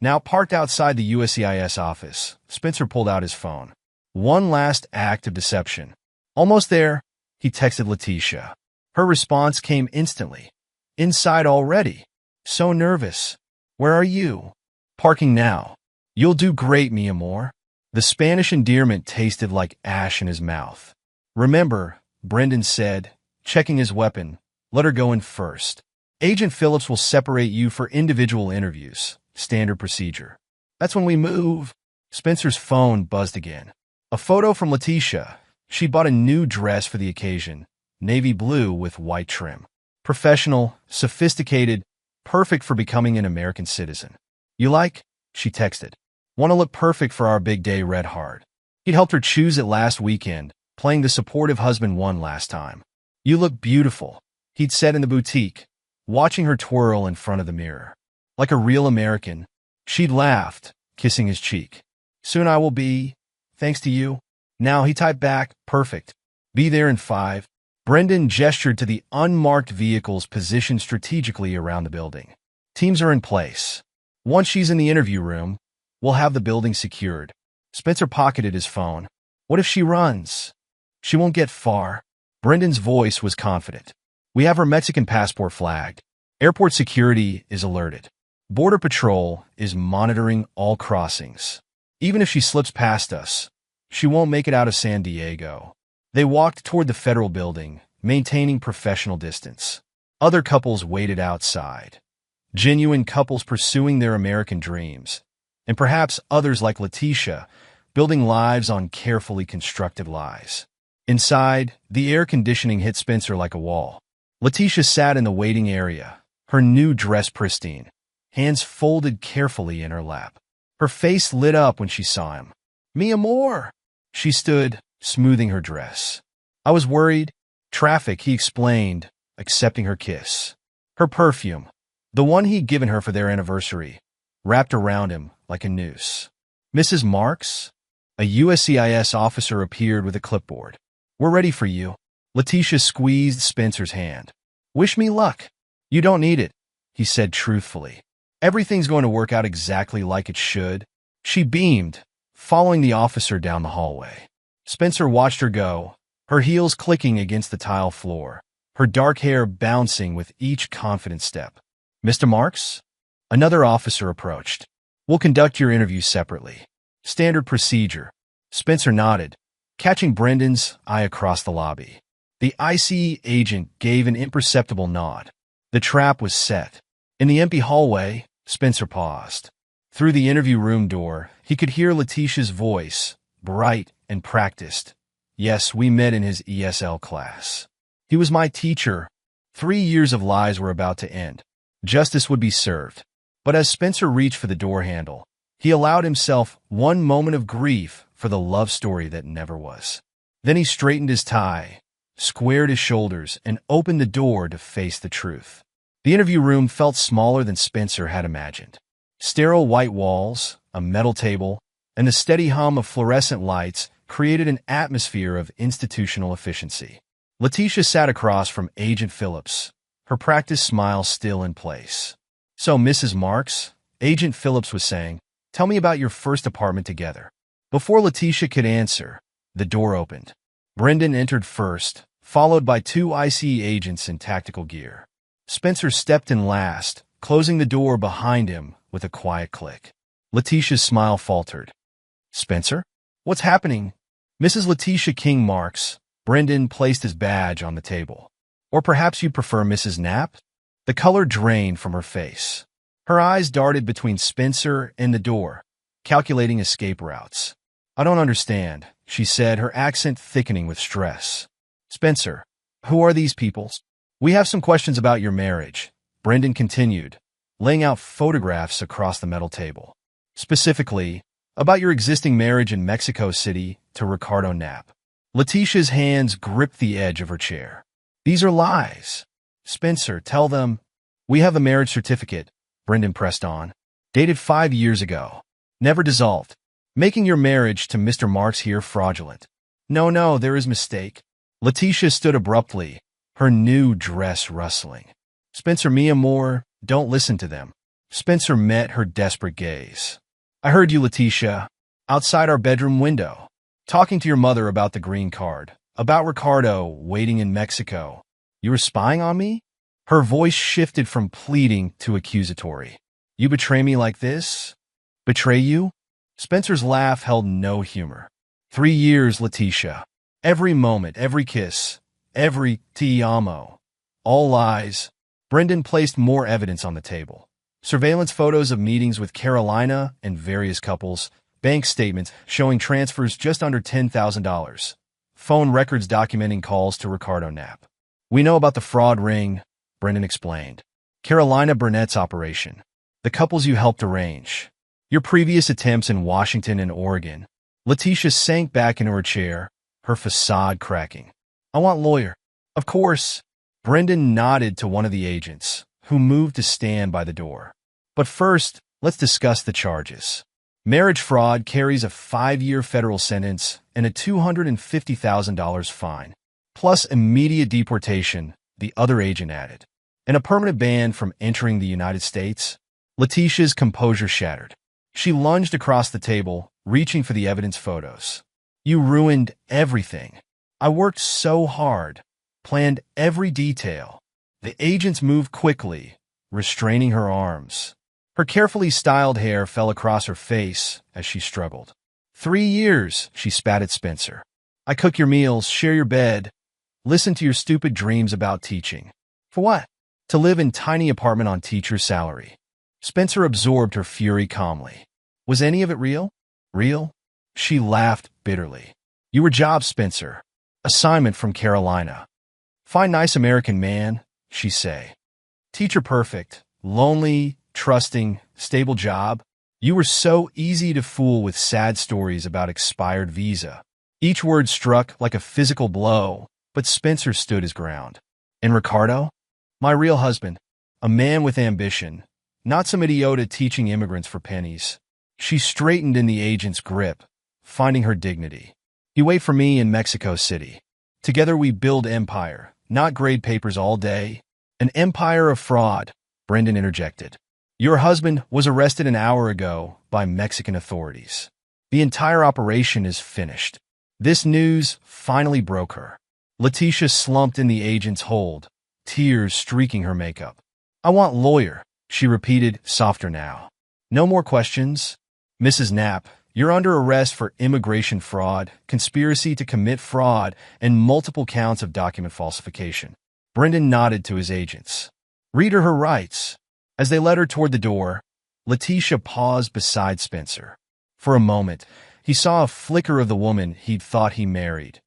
Now parked outside the USCIS office, Spencer pulled out his phone. One last act of deception. Almost there, he texted Letitia. Her response came instantly. Inside already. So nervous. Where are you? Parking now. You'll do great, mi amor. The Spanish endearment tasted like ash in his mouth. Remember, Brendan said, checking his weapon, Let her go in first. Agent Phillips will separate you for individual interviews. Standard procedure. That's when we move. Spencer's phone buzzed again. A photo from Letitia. She bought a new dress for the occasion, navy blue with white trim. Professional, sophisticated, perfect for becoming an American citizen. You like? She texted. Want to look perfect for our big day, Red Heart. He'd helped her choose it last weekend, playing the supportive husband one last time. You look beautiful, he'd said in the boutique, watching her twirl in front of the mirror. Like a real American, she'd laughed, kissing his cheek. Soon I will be, thanks to you. Now he typed back, perfect. Be there in 5. Brendan gestured to the unmarked vehicles positioned strategically around the building. Teams are in place. Once she's in the interview room, we'll have the building secured. Spencer pocketed his phone. What if she runs? She won't get far. Brendan's voice was confident. We have her Mexican passport flagged. Airport security is alerted. Border Patrol is monitoring all crossings. Even if she slips past us, she won't make it out of San Diego. They walked toward the federal building, maintaining professional distance. Other couples waited outside. Genuine couples pursuing their American dreams. And perhaps others like Letitia, building lives on carefully constructed lies. Inside, the air conditioning hit Spencer like a wall. Letitia sat in the waiting area, her new dress pristine, hands folded carefully in her lap. Her face lit up when she saw him. Mi amor! She stood, smoothing her dress. I was worried. Traffic, he explained, accepting her kiss. Her perfume, the one he'd given her for their anniversary, wrapped around him like a noose. Mrs. Marks? A USCIS officer appeared with a clipboard. We're ready for you. Letitia squeezed Spencer's hand. Wish me luck. You don't need it, he said truthfully. Everything's going to work out exactly like it should. She beamed, following the officer down the hallway. Spencer watched her go, her heels clicking against the tile floor, her dark hair bouncing with each confident step. Mr. Marks? Another officer approached. We'll conduct your interview separately. Standard procedure. Spencer nodded, catching Brendan's eye across the lobby. The ICE agent gave an imperceptible nod. The trap was set. In the empty hallway, Spencer paused. Through the interview room door, he could hear Letitia's voice, bright and practiced. Yes, we met in his ESL class. He was my teacher. 3 years of lies were about to end. Justice would be served. But as Spencer reached for the door handle, he allowed himself one moment of grief for the love story that never was. Then he straightened his tie, squared his shoulders, and opened the door to face the truth. The interview room felt smaller than Spencer had imagined. Sterile white walls, a metal table, and the steady hum of fluorescent lights created an atmosphere of institutional efficiency. Letitia sat across from Agent Phillips, her practiced smile still in place. So, Mrs. Marks, Agent Phillips was saying, tell me about your first apartment together. Before Letitia could answer, the door opened. Brendan entered first, followed by 2 ICE agents in tactical gear. Spencer stepped in last, closing the door behind him with a quiet click. Letitia's smile faltered. Spencer? What's happening? Mrs. Letitia King Marks. Brendan placed his badge on the table. Or perhaps you prefer Mrs. Knapp? The color drained from her face. Her eyes darted between Spencer and the door, calculating escape routes. I don't understand, she said, her accent thickening with stress. Spencer, who are these people? We have some questions about your marriage, Brendan continued, laying out photographs across the metal table. Specifically, about your existing marriage in Mexico City to Ricardo Knapp. Letitia's hands gripped the edge of her chair. These are lies. Spencer, tell them. We have a marriage certificate, Brendan pressed on. Dated 5 years ago. Never dissolved. Making your marriage to Mr. Marks here fraudulent. No, there is mistake. Letitia stood abruptly, her new dress rustling. Spencer, mi amor, don't listen to them. Spencer met her desperate gaze. I heard you, Letitia, outside our bedroom window, talking to your mother about the green card, about Ricardo waiting in Mexico. You were spying on me? Her voice shifted from pleading to accusatory. You betray me like this? Betray you? Spencer's laugh held no humor. 3 years, Letitia. Every moment, every kiss, every ti amo. All lies. Brendan placed more evidence on the table. Surveillance photos of meetings with Carolina and various couples, bank statements showing transfers just under $10,000, phone records documenting calls to Ricardo Knapp. We know about the fraud ring, Brendan explained. Carolina Burnett's operation. The couples you helped arrange. Your previous attempts in Washington and Oregon. Letitia sank back into her chair, her facade cracking. I want lawyer. Of course. Brendan nodded to one of the agents, who moved to stand by the door. But first, let's discuss the charges. Marriage fraud carries a 5-year federal sentence and a $250,000 fine, plus immediate deportation, the other agent added, and a permanent ban from entering the United States. Letitia's composure shattered. She lunged across the table, reaching for the evidence photos. You ruined everything. I worked so hard, planned every detail. The agents moved quickly, restraining her arms. Her carefully styled hair fell across her face as she struggled. 3 years, she spat at Spencer. I cook your meals, share your bed, listen to your stupid dreams about teaching. For what? To live in tiny apartment on teacher's salary. Spencer absorbed her fury calmly. Was any of it real? Real? She laughed bitterly. You were job, Spencer. Assignment from Carolina. Find nice American man, she say. Teacher perfect, lonely, trusting, stable job. You were so easy to fool with sad stories about expired visa. Each word struck like a physical blow, but Spencer stood his ground. And Ricardo? My real husband. A man with ambition. Not some idiota teaching immigrants for pennies. She straightened in the agent's grip, finding her dignity. You wait for me in Mexico City. Together we build empire, not grade papers all day. An empire of fraud, Brendan interjected. Your husband was arrested an hour ago by Mexican authorities. The entire operation is finished. This news finally broke her. Letitia slumped in the agent's hold, tears streaking her makeup. I want lawyer, she repeated, softer now. No more questions? Mrs. Knapp, you're under arrest for immigration fraud, conspiracy to commit fraud, and multiple counts of document falsification. Brendan nodded to his agents. Read her rights. As they led her toward the door, Letitia paused beside Spencer. For a moment, he saw a flicker of the woman he'd thought he married.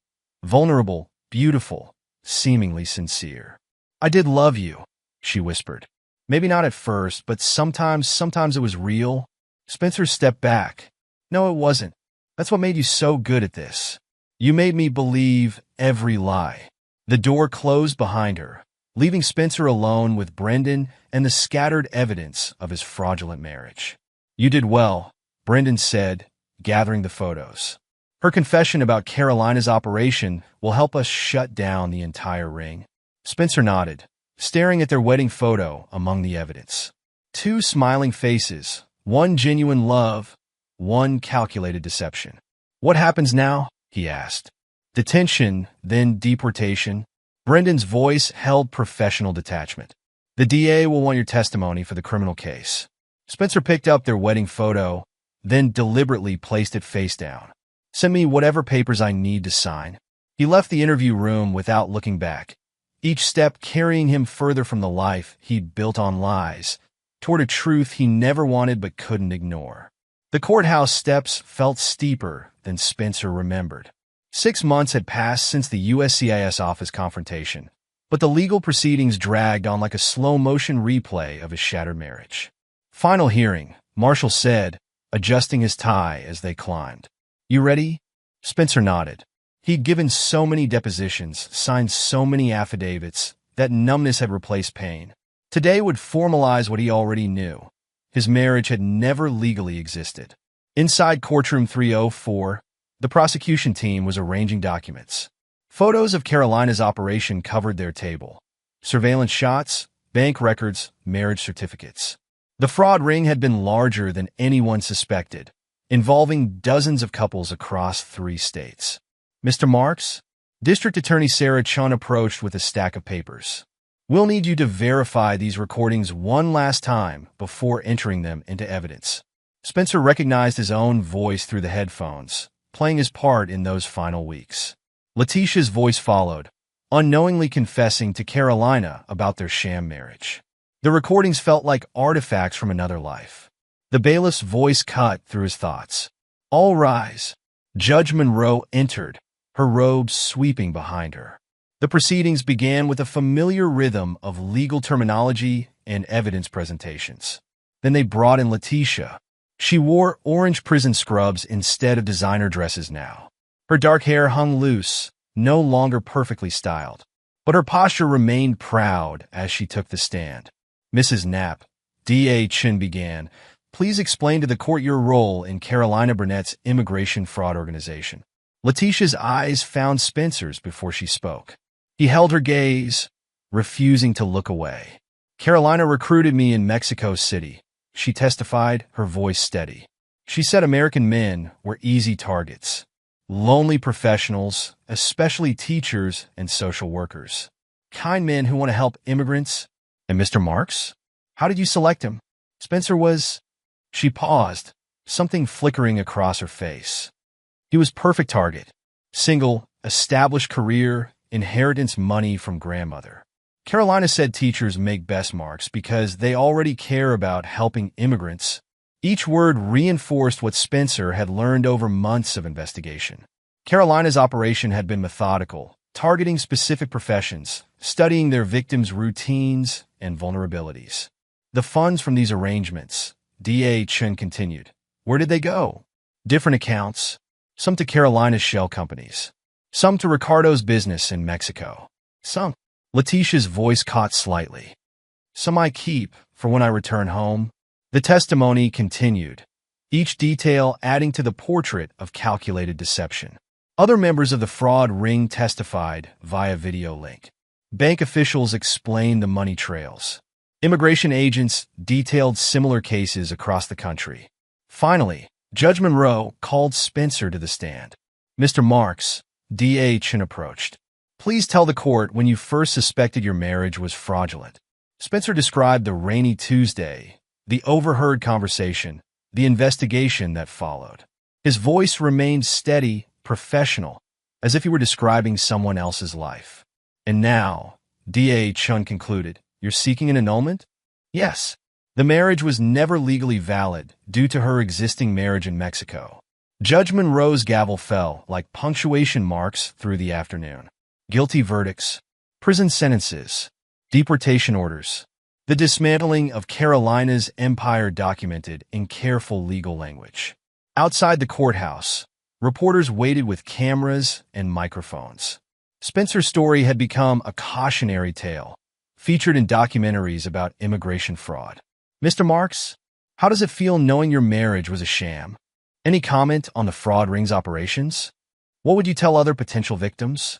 Vulnerable, beautiful, seemingly sincere. I did love you, she whispered. Maybe not at first, but sometimes it was real. Spencer stepped back. No, it wasn't. That's what made you so good at this. You made me believe every lie. The door closed behind her, leaving Spencer alone with Brendan and the scattered evidence of his fraudulent marriage. You did well, Brendan said, gathering the photos. Her confession about Carolina's operation will help us shut down the entire ring. Spencer nodded, staring at their wedding photo among the evidence. 2 smiling faces, one genuine love, one calculated deception. What happens now? He asked. Detention, then deportation. Brendan's voice held professional detachment. The DA will want your testimony for the criminal case. Spencer picked up their wedding photo, then deliberately placed it face down. Send me whatever papers I need to sign. He left the interview room without looking back, each step carrying him further from the life he'd built on lies, toward a truth he never wanted but couldn't ignore. The courthouse steps felt steeper than Spencer remembered. 6 months had passed since the USCIS office confrontation, but the legal proceedings dragged on like a slow-motion replay of his shattered marriage. Final hearing, Marshall said, adjusting his tie as they climbed. You ready? Spencer nodded. He'd given so many depositions, signed so many affidavits, that numbness had replaced pain. Today would formalize what he already knew. His marriage had never legally existed. Inside courtroom 304, the prosecution team was arranging documents. Photos of Carolina's operation covered their table. Surveillance shots, bank records, marriage certificates. The fraud ring had been larger than anyone suspected, involving dozens of couples across 3 states. Mr. Marks? District Attorney Sarah Chun approached with a stack of papers. We'll need you to verify these recordings one last time before entering them into evidence. Spencer recognized his own voice through the headphones, playing his part in those final weeks. Letitia's voice followed. unknowingly confessing to Carolina about their sham marriage. The recordings felt like artifacts from another life. The bailiff's voice cut through his thoughts. "All rise." Judge Monroe entered, her robes sweeping behind her. The proceedings began with a familiar rhythm of legal terminology and evidence presentations. Then they brought in Letitia. She wore orange prison scrubs instead of designer dresses now. Her dark hair hung loose, no longer perfectly styled, but her posture remained proud as she took the stand. "Mrs. Knapp," D.A. Chin began, "please explain to the court your role in Carolina Burnett's immigration fraud organization." Letitia's eyes found Spencer's before she spoke. He held her gaze, refusing to look away. "Carolina recruited me in Mexico City," she testified, her voice steady. She said American men were easy targets, lonely professionals, especially teachers and social workers. Kind men who want to help immigrants. "And Mr. Marks? How did you select him?" Spencer was... She paused, something flickering across her face. "He was perfect target. Single, established career, inheritance money from grandmother." Carolina said teachers make best marks because they already care about helping immigrants. Each word reinforced what Spencer had learned over months of investigation. Carolina's operation had been methodical, targeting specific professions, studying their victims' routines and vulnerabilities. The funds from these arrangements, D.A. Chen continued, where did they go? Different accounts, some to Carolina's shell companies, some to Ricardo's business in Mexico, some. Letitia's voice caught slightly. "Some I keep for when I return home." The testimony continued, each detail adding to the portrait of calculated deception. Other members of the fraud ring testified via video link. Bank officials explained the money trails. Immigration agents detailed similar cases across the country. Finally, Judge Monroe called Spencer to the stand. "Mr. Marks," D.A. Chin approached, "please tell the court when you first suspected your marriage was fraudulent." Spencer described the rainy Tuesday, the overheard conversation, the investigation that followed. His voice remained steady, professional, as if he were describing someone else's life. "And now," D.A. Chun concluded, "you're seeking an annulment?" "Yes." The marriage was never legally valid due to her existing marriage in Mexico. Judge Monroe's gavel fell like punctuation marks through the afternoon. Guilty verdicts, prison sentences, deportation orders. The dismantling of Carolina's empire documented in careful legal language. Outside the courthouse, reporters waited with cameras and microphones. Spencer's story had become a cautionary tale, featured in documentaries about immigration fraud. "Mr. Marks, how does it feel knowing your marriage was a sham? Any comment on the fraud ring's operations? What would you tell other potential victims?"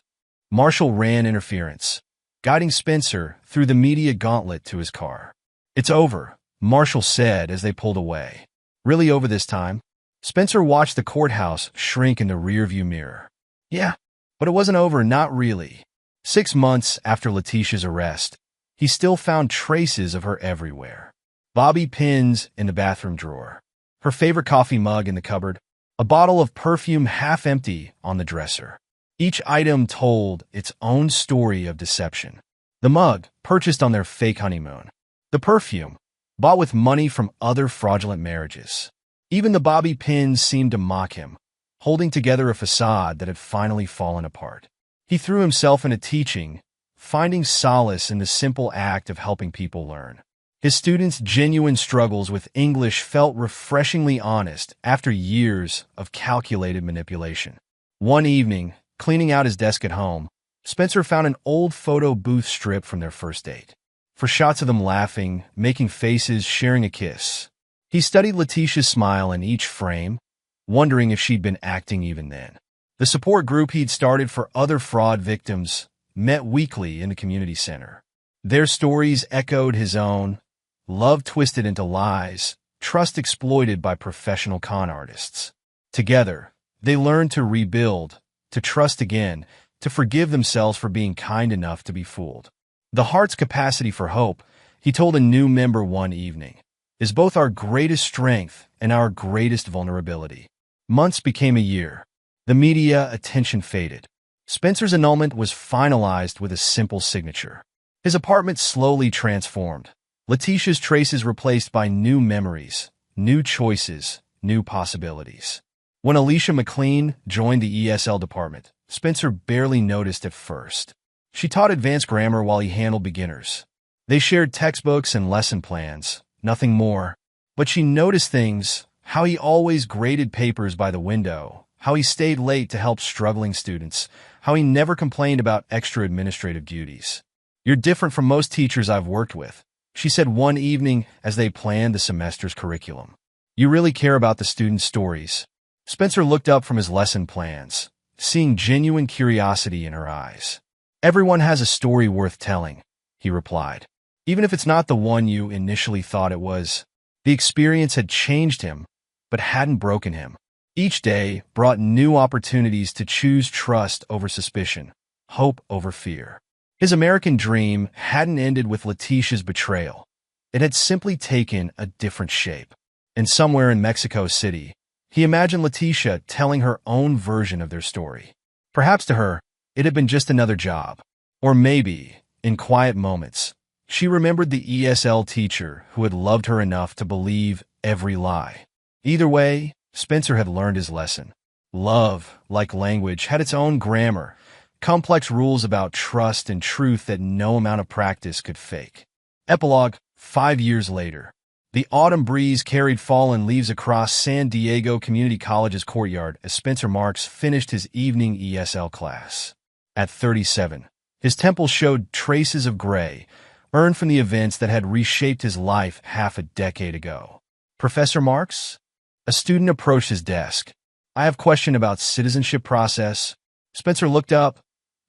Marshall ran interference, guiding Spencer through the media gauntlet to his car. "It's over," Marshall said as they pulled away. "Really over this time?" Spencer watched the courthouse shrink in the rearview mirror. "Yeah, but it wasn't over, not really." 6 months after Letitia's arrest, he still found traces of her everywhere. Bobby pins in the bathroom drawer, her favorite coffee mug in the cupboard, a bottle of perfume half empty on the dresser. Each item told its own story of deception. The mug, purchased on their fake honeymoon. The perfume, bought with money from other fraudulent marriages. Even the bobby pins seemed to mock him, holding together a facade that had finally fallen apart. He threw himself into teaching, finding solace in the simple act of helping people learn. His students' genuine struggles with English felt refreshingly honest after years of calculated manipulation. One evening, cleaning out his desk at home, Spencer found an old photo booth strip from their first date. For shots of them laughing, making faces, sharing a kiss. He studied Letitia's smile in each frame, wondering if she'd been acting even then. The support group he'd started for other fraud victims met weekly in the community center. Their stories echoed his own, love twisted into lies, trust exploited by professional con artists. Together, they learned to rebuild, to trust again, to forgive themselves for being kind enough to be fooled. The heart's capacity for hope, he told a new member one evening, is both our greatest strength and our greatest vulnerability. Months became a year. The media attention faded. Spencer's annulment was finalized with a simple signature. His apartment slowly transformed. Letitia's traces replaced by new memories, new choices, new possibilities. When Alicia McLean joined the ESL department, Spencer barely noticed at first. She taught advanced grammar while he handled beginners. They shared textbooks and lesson plans, nothing more. But she noticed things, how he always graded papers by the window, how he stayed late to help struggling students, how he never complained about extra administrative duties. "You're different from most teachers I've worked with," she said one evening as they planned the semester's curriculum. "You really care about the students' stories." Spencer looked up from his lesson plans, seeing genuine curiosity in her eyes. "Everyone has a story worth telling," he replied. "Even if it's not the one you initially thought it was." The experience had changed him, but hadn't broken him. Each day brought new opportunities to choose trust over suspicion, hope over fear. His American dream hadn't ended with Letitia's betrayal. It had simply taken a different shape. And somewhere in Mexico City, he imagined Letitia telling her own version of their story. Perhaps to her, it had been just another job. Or maybe, in quiet moments, she remembered the ESL teacher who had loved her enough to believe every lie. Either way, Spencer had learned his lesson. Love, like language, had its own grammar, complex rules about trust and truth that no amount of practice could fake. Epilogue, 5 years later. The autumn breeze carried fallen leaves across San Diego Community College's courtyard as Spencer Marks finished his evening ESL class. At 37, his temples showed traces of gray, earned from the events that had reshaped his life half a decade ago. "Professor Marks?" A student approached his desk. "I have a question about citizenship process." Spencer looked up,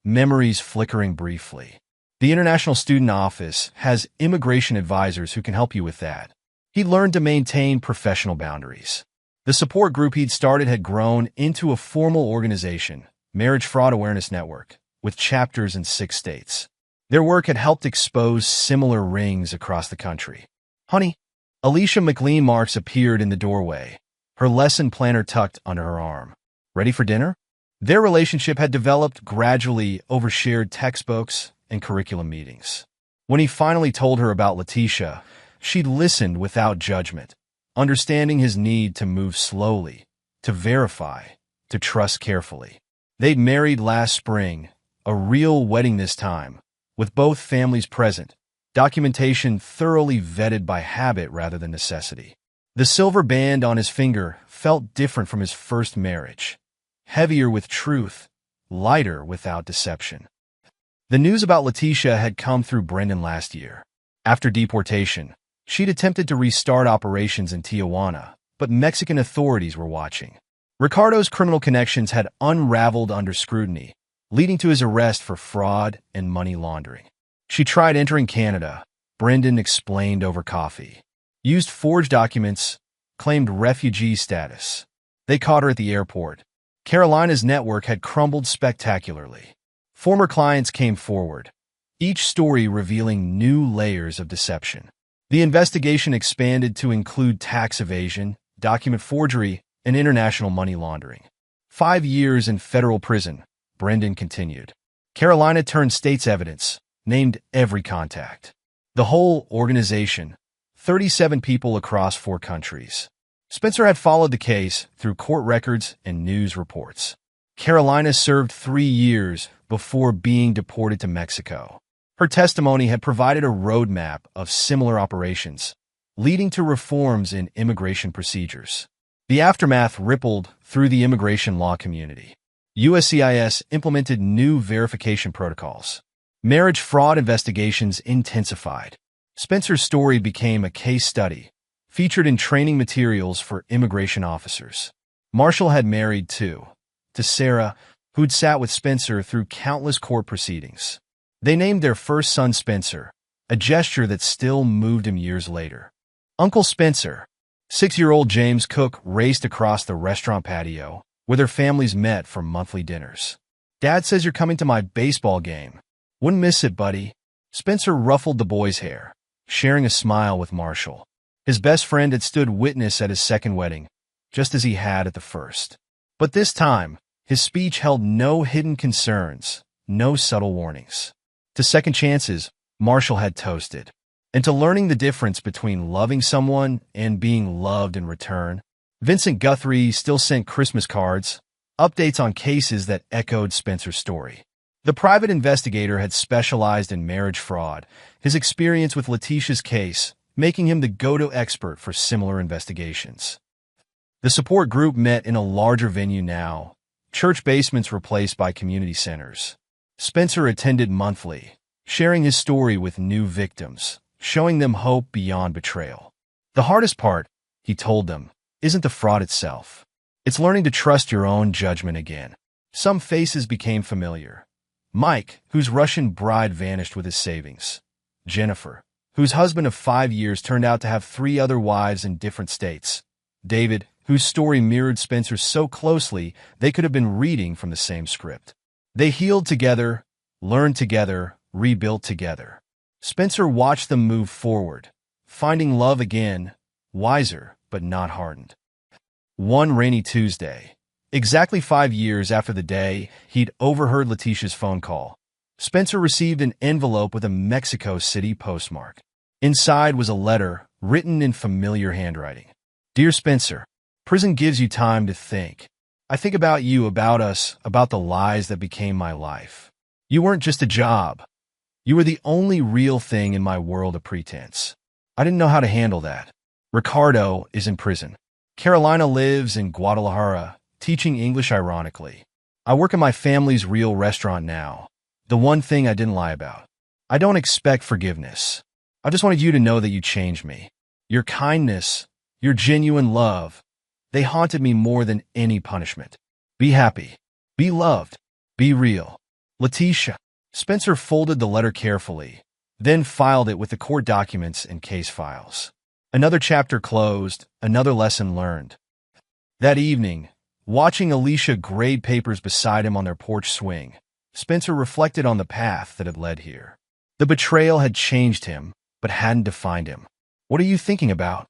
memories flickering briefly. "The International Student Office has immigration advisors who can help you with that." He learned to maintain professional boundaries. The support group he'd started had grown into a formal organization, Marriage Fraud Awareness Network, with chapters in 6 states. Their work had helped expose similar rings across the country. "Honey," Alicia McLean Marks appeared in the doorway, her lesson planner tucked under her arm. "Ready for dinner?" Their relationship had developed gradually over shared textbooks and curriculum meetings. When he finally told her about Letitia, she'd listened without judgment, understanding his need to move slowly, to verify, to trust carefully. They'd married last spring, a real wedding this time, with both families present, documentation thoroughly vetted by habit rather than necessity. The silver band on his finger felt different from his first marriage, heavier with truth, lighter without deception. The news about Letitia had come through Brendan last year. After deportation, she'd attempted to restart operations in Tijuana, but Mexican authorities were watching. Ricardo's criminal connections had unraveled under scrutiny, leading to his arrest for fraud and money laundering. She tried entering Canada, Brendan explained over coffee. Used forged documents, claimed refugee status. They caught her at the airport. Carolina's network had crumbled spectacularly. Former clients came forward, each story revealing new layers of deception. The investigation expanded to include tax evasion, document forgery, and international money laundering. 5 years in federal prison, Brendan continued. Carolina turned state's evidence, named every contact. The whole organization, 37 people across 4 countries. Spencer had followed the case through court records and news reports. Carolina served 3 years before being deported to Mexico. Her testimony had provided a roadmap of similar operations, leading to reforms in immigration procedures. The aftermath rippled through the immigration law community. USCIS implemented new verification protocols. Marriage fraud investigations intensified. Spencer's story became a case study, featured in training materials for immigration officers. Marshall had married too, to Sarah, who'd sat with Spencer through countless court proceedings. They named their first son Spencer, a gesture that still moved him years later. Uncle Spencer. 6-year-old James Cook raced across the restaurant patio, where their families met for monthly dinners. "Dad says you're coming to my baseball game. Wouldn't miss it, buddy." Spencer ruffled the boy's hair, sharing a smile with Marshall. His best friend had stood witness at his second wedding, just as he had at the first. But this time, His speech held no hidden concerns, no subtle warnings. To second chances, Marshall had toasted. And to learning the difference between loving someone and being loved in return, Vincent Guthrie still sent Christmas cards, updates on cases that echoed Spencer's story. The private investigator had specialized in marriage fraud, his experience with Letitia's case making him the go-to expert for similar investigations. The support group met in a larger venue now, church basements replaced by community centers. Spencer attended monthly, sharing his story with new victims, showing them hope beyond betrayal. The hardest part, he told them, isn't the fraud itself. It's learning to trust your own judgment again. Some faces became familiar. Mike, whose Russian bride vanished with his savings. Jennifer, whose husband of 5 years turned out to have 3 other wives in different states. David, whose story mirrored Spencer's so closely they could have been reading from the same script. They healed together, learned together, rebuilt together. Spencer watched them move forward, finding love again, wiser but not hardened. One rainy Tuesday, exactly 5 years after the day he'd overheard Letitia's phone call, Spencer received an envelope with a Mexico City postmark. Inside was a letter written in familiar handwriting. Dear Spencer, prison gives you time to think. I think about you, about us, about the lies that became my life. You weren't just a job. You were the only real thing in my world of pretense. I didn't know how to handle that. Ricardo is in prison. Carolina lives in Guadalajara, teaching English ironically. I work in my family's real restaurant now. The one thing I didn't lie about. I don't expect forgiveness. I just wanted you to know that you changed me. Your kindness, your genuine love, they haunted me more than any punishment. Be happy. Be loved. Be real. Letitia. Spencer folded the letter carefully, then filed it with the court documents and case files. Another chapter closed, another lesson learned. That evening, watching Alicia grade papers beside him on their porch swing, Spencer reflected on the path that had led here. The betrayal had changed him, but hadn't defined him. What are you thinking about?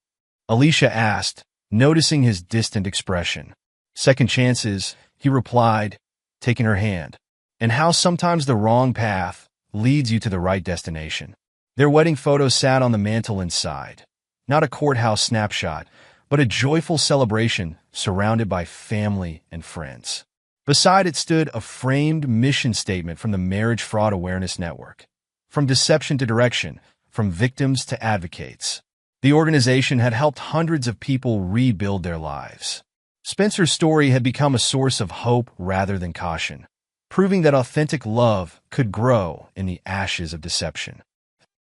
Alicia asked, noticing his distant expression. Second chances, he replied, taking her hand. And how sometimes the wrong path leads you to the right destination. Their wedding photo sat on the mantel inside. Not a courthouse snapshot, but a joyful celebration surrounded by family and friends. Beside it stood a framed mission statement from the Marriage Fraud Awareness Network. From deception to direction, from victims to advocates. The organization had helped hundreds of people rebuild their lives. Spencer's story had become a source of hope rather than caution, proving that authentic love could grow in the ashes of deception.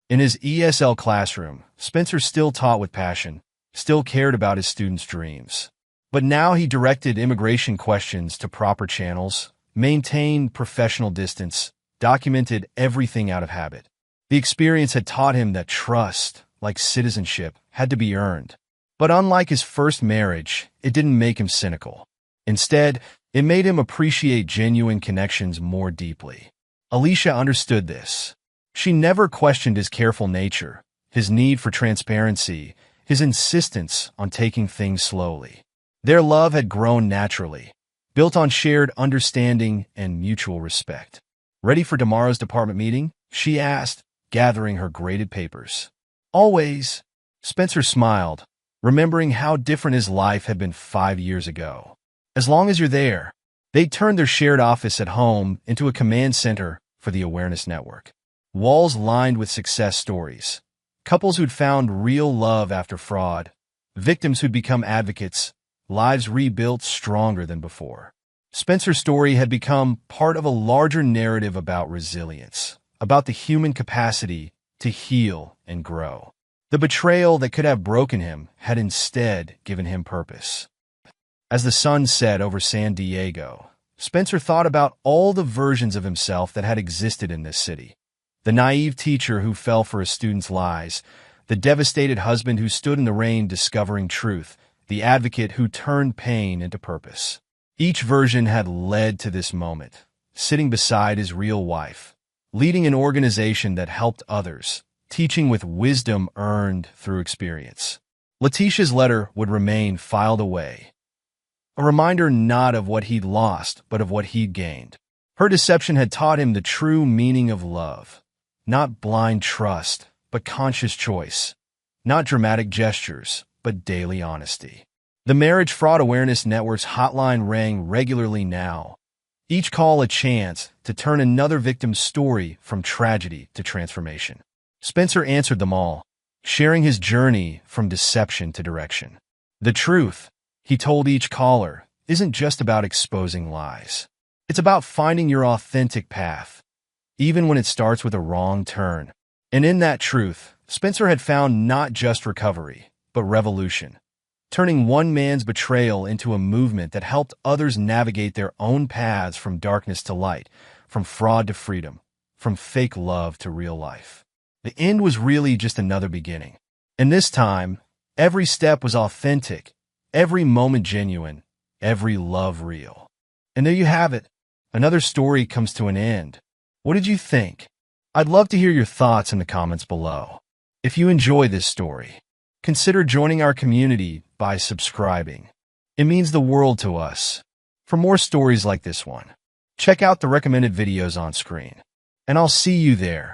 In his ESL classroom, Spencer still taught with passion, still cared about his students' dreams. But now he directed immigration questions to proper channels, maintained professional distance, documented everything out of habit. The experience had taught him that trust, like citizenship, had to be earned. But unlike his first marriage, it didn't make him cynical. Instead, it made him appreciate genuine connections more deeply. Alicia understood this. She never questioned his careful nature, his need for transparency, his insistence on taking things slowly. Their love had grown naturally, built on shared understanding and mutual respect. Ready for tomorrow's department meeting? She asked, gathering her graded papers. Always. Spencer smiled, remembering how different his life had been 5 years ago. As long as you're there. They turned their shared office at home into a command center for the Awareness Network. Walls lined with success stories. Couples who'd found real love after fraud. Victims who'd become advocates. Lives rebuilt stronger than before. Spencer's story had become part of a larger narrative about resilience, about the human capacity to heal and grow. The betrayal that could have broken him had instead given him purpose. As the sun set over San Diego, Spencer thought about all the versions of himself that had existed in this city. The naive teacher who fell for a student's lies, the devastated husband who stood in the rain discovering truth, the advocate who turned pain into purpose. Each version had led to this moment, sitting beside his real wife, leading an organization that helped others, teaching with wisdom earned through experience. Letitia's letter would remain filed away, A reminder not of what he'd lost, but of what he'd gained. Her deception had taught him the true meaning of love. Not blind trust, but conscious choice. Not dramatic gestures, but daily honesty. The Marriage Fraud Awareness Network's hotline rang regularly now, each call a chance to turn another victim's story from tragedy to transformation. Spencer answered them all, sharing his journey from deception to direction. The truth, he told each caller, isn't just about exposing lies. It's about finding your authentic path, even when it starts with a wrong turn. And in that truth, Spencer had found not just recovery, but revolution, turning one man's betrayal into a movement that helped others navigate their own paths from darkness to light, from fraud to freedom, from fake love to real life. The end was really just another beginning. And this time, every step was authentic, every moment genuine, every love real. And there you have it. Another story comes to an end. What did you think? I'd love to hear your thoughts in the comments below. If you enjoy this story, consider joining our community by subscribing. It means the world to us. For more stories like this one, check out the recommended videos on screen. And I'll see you there.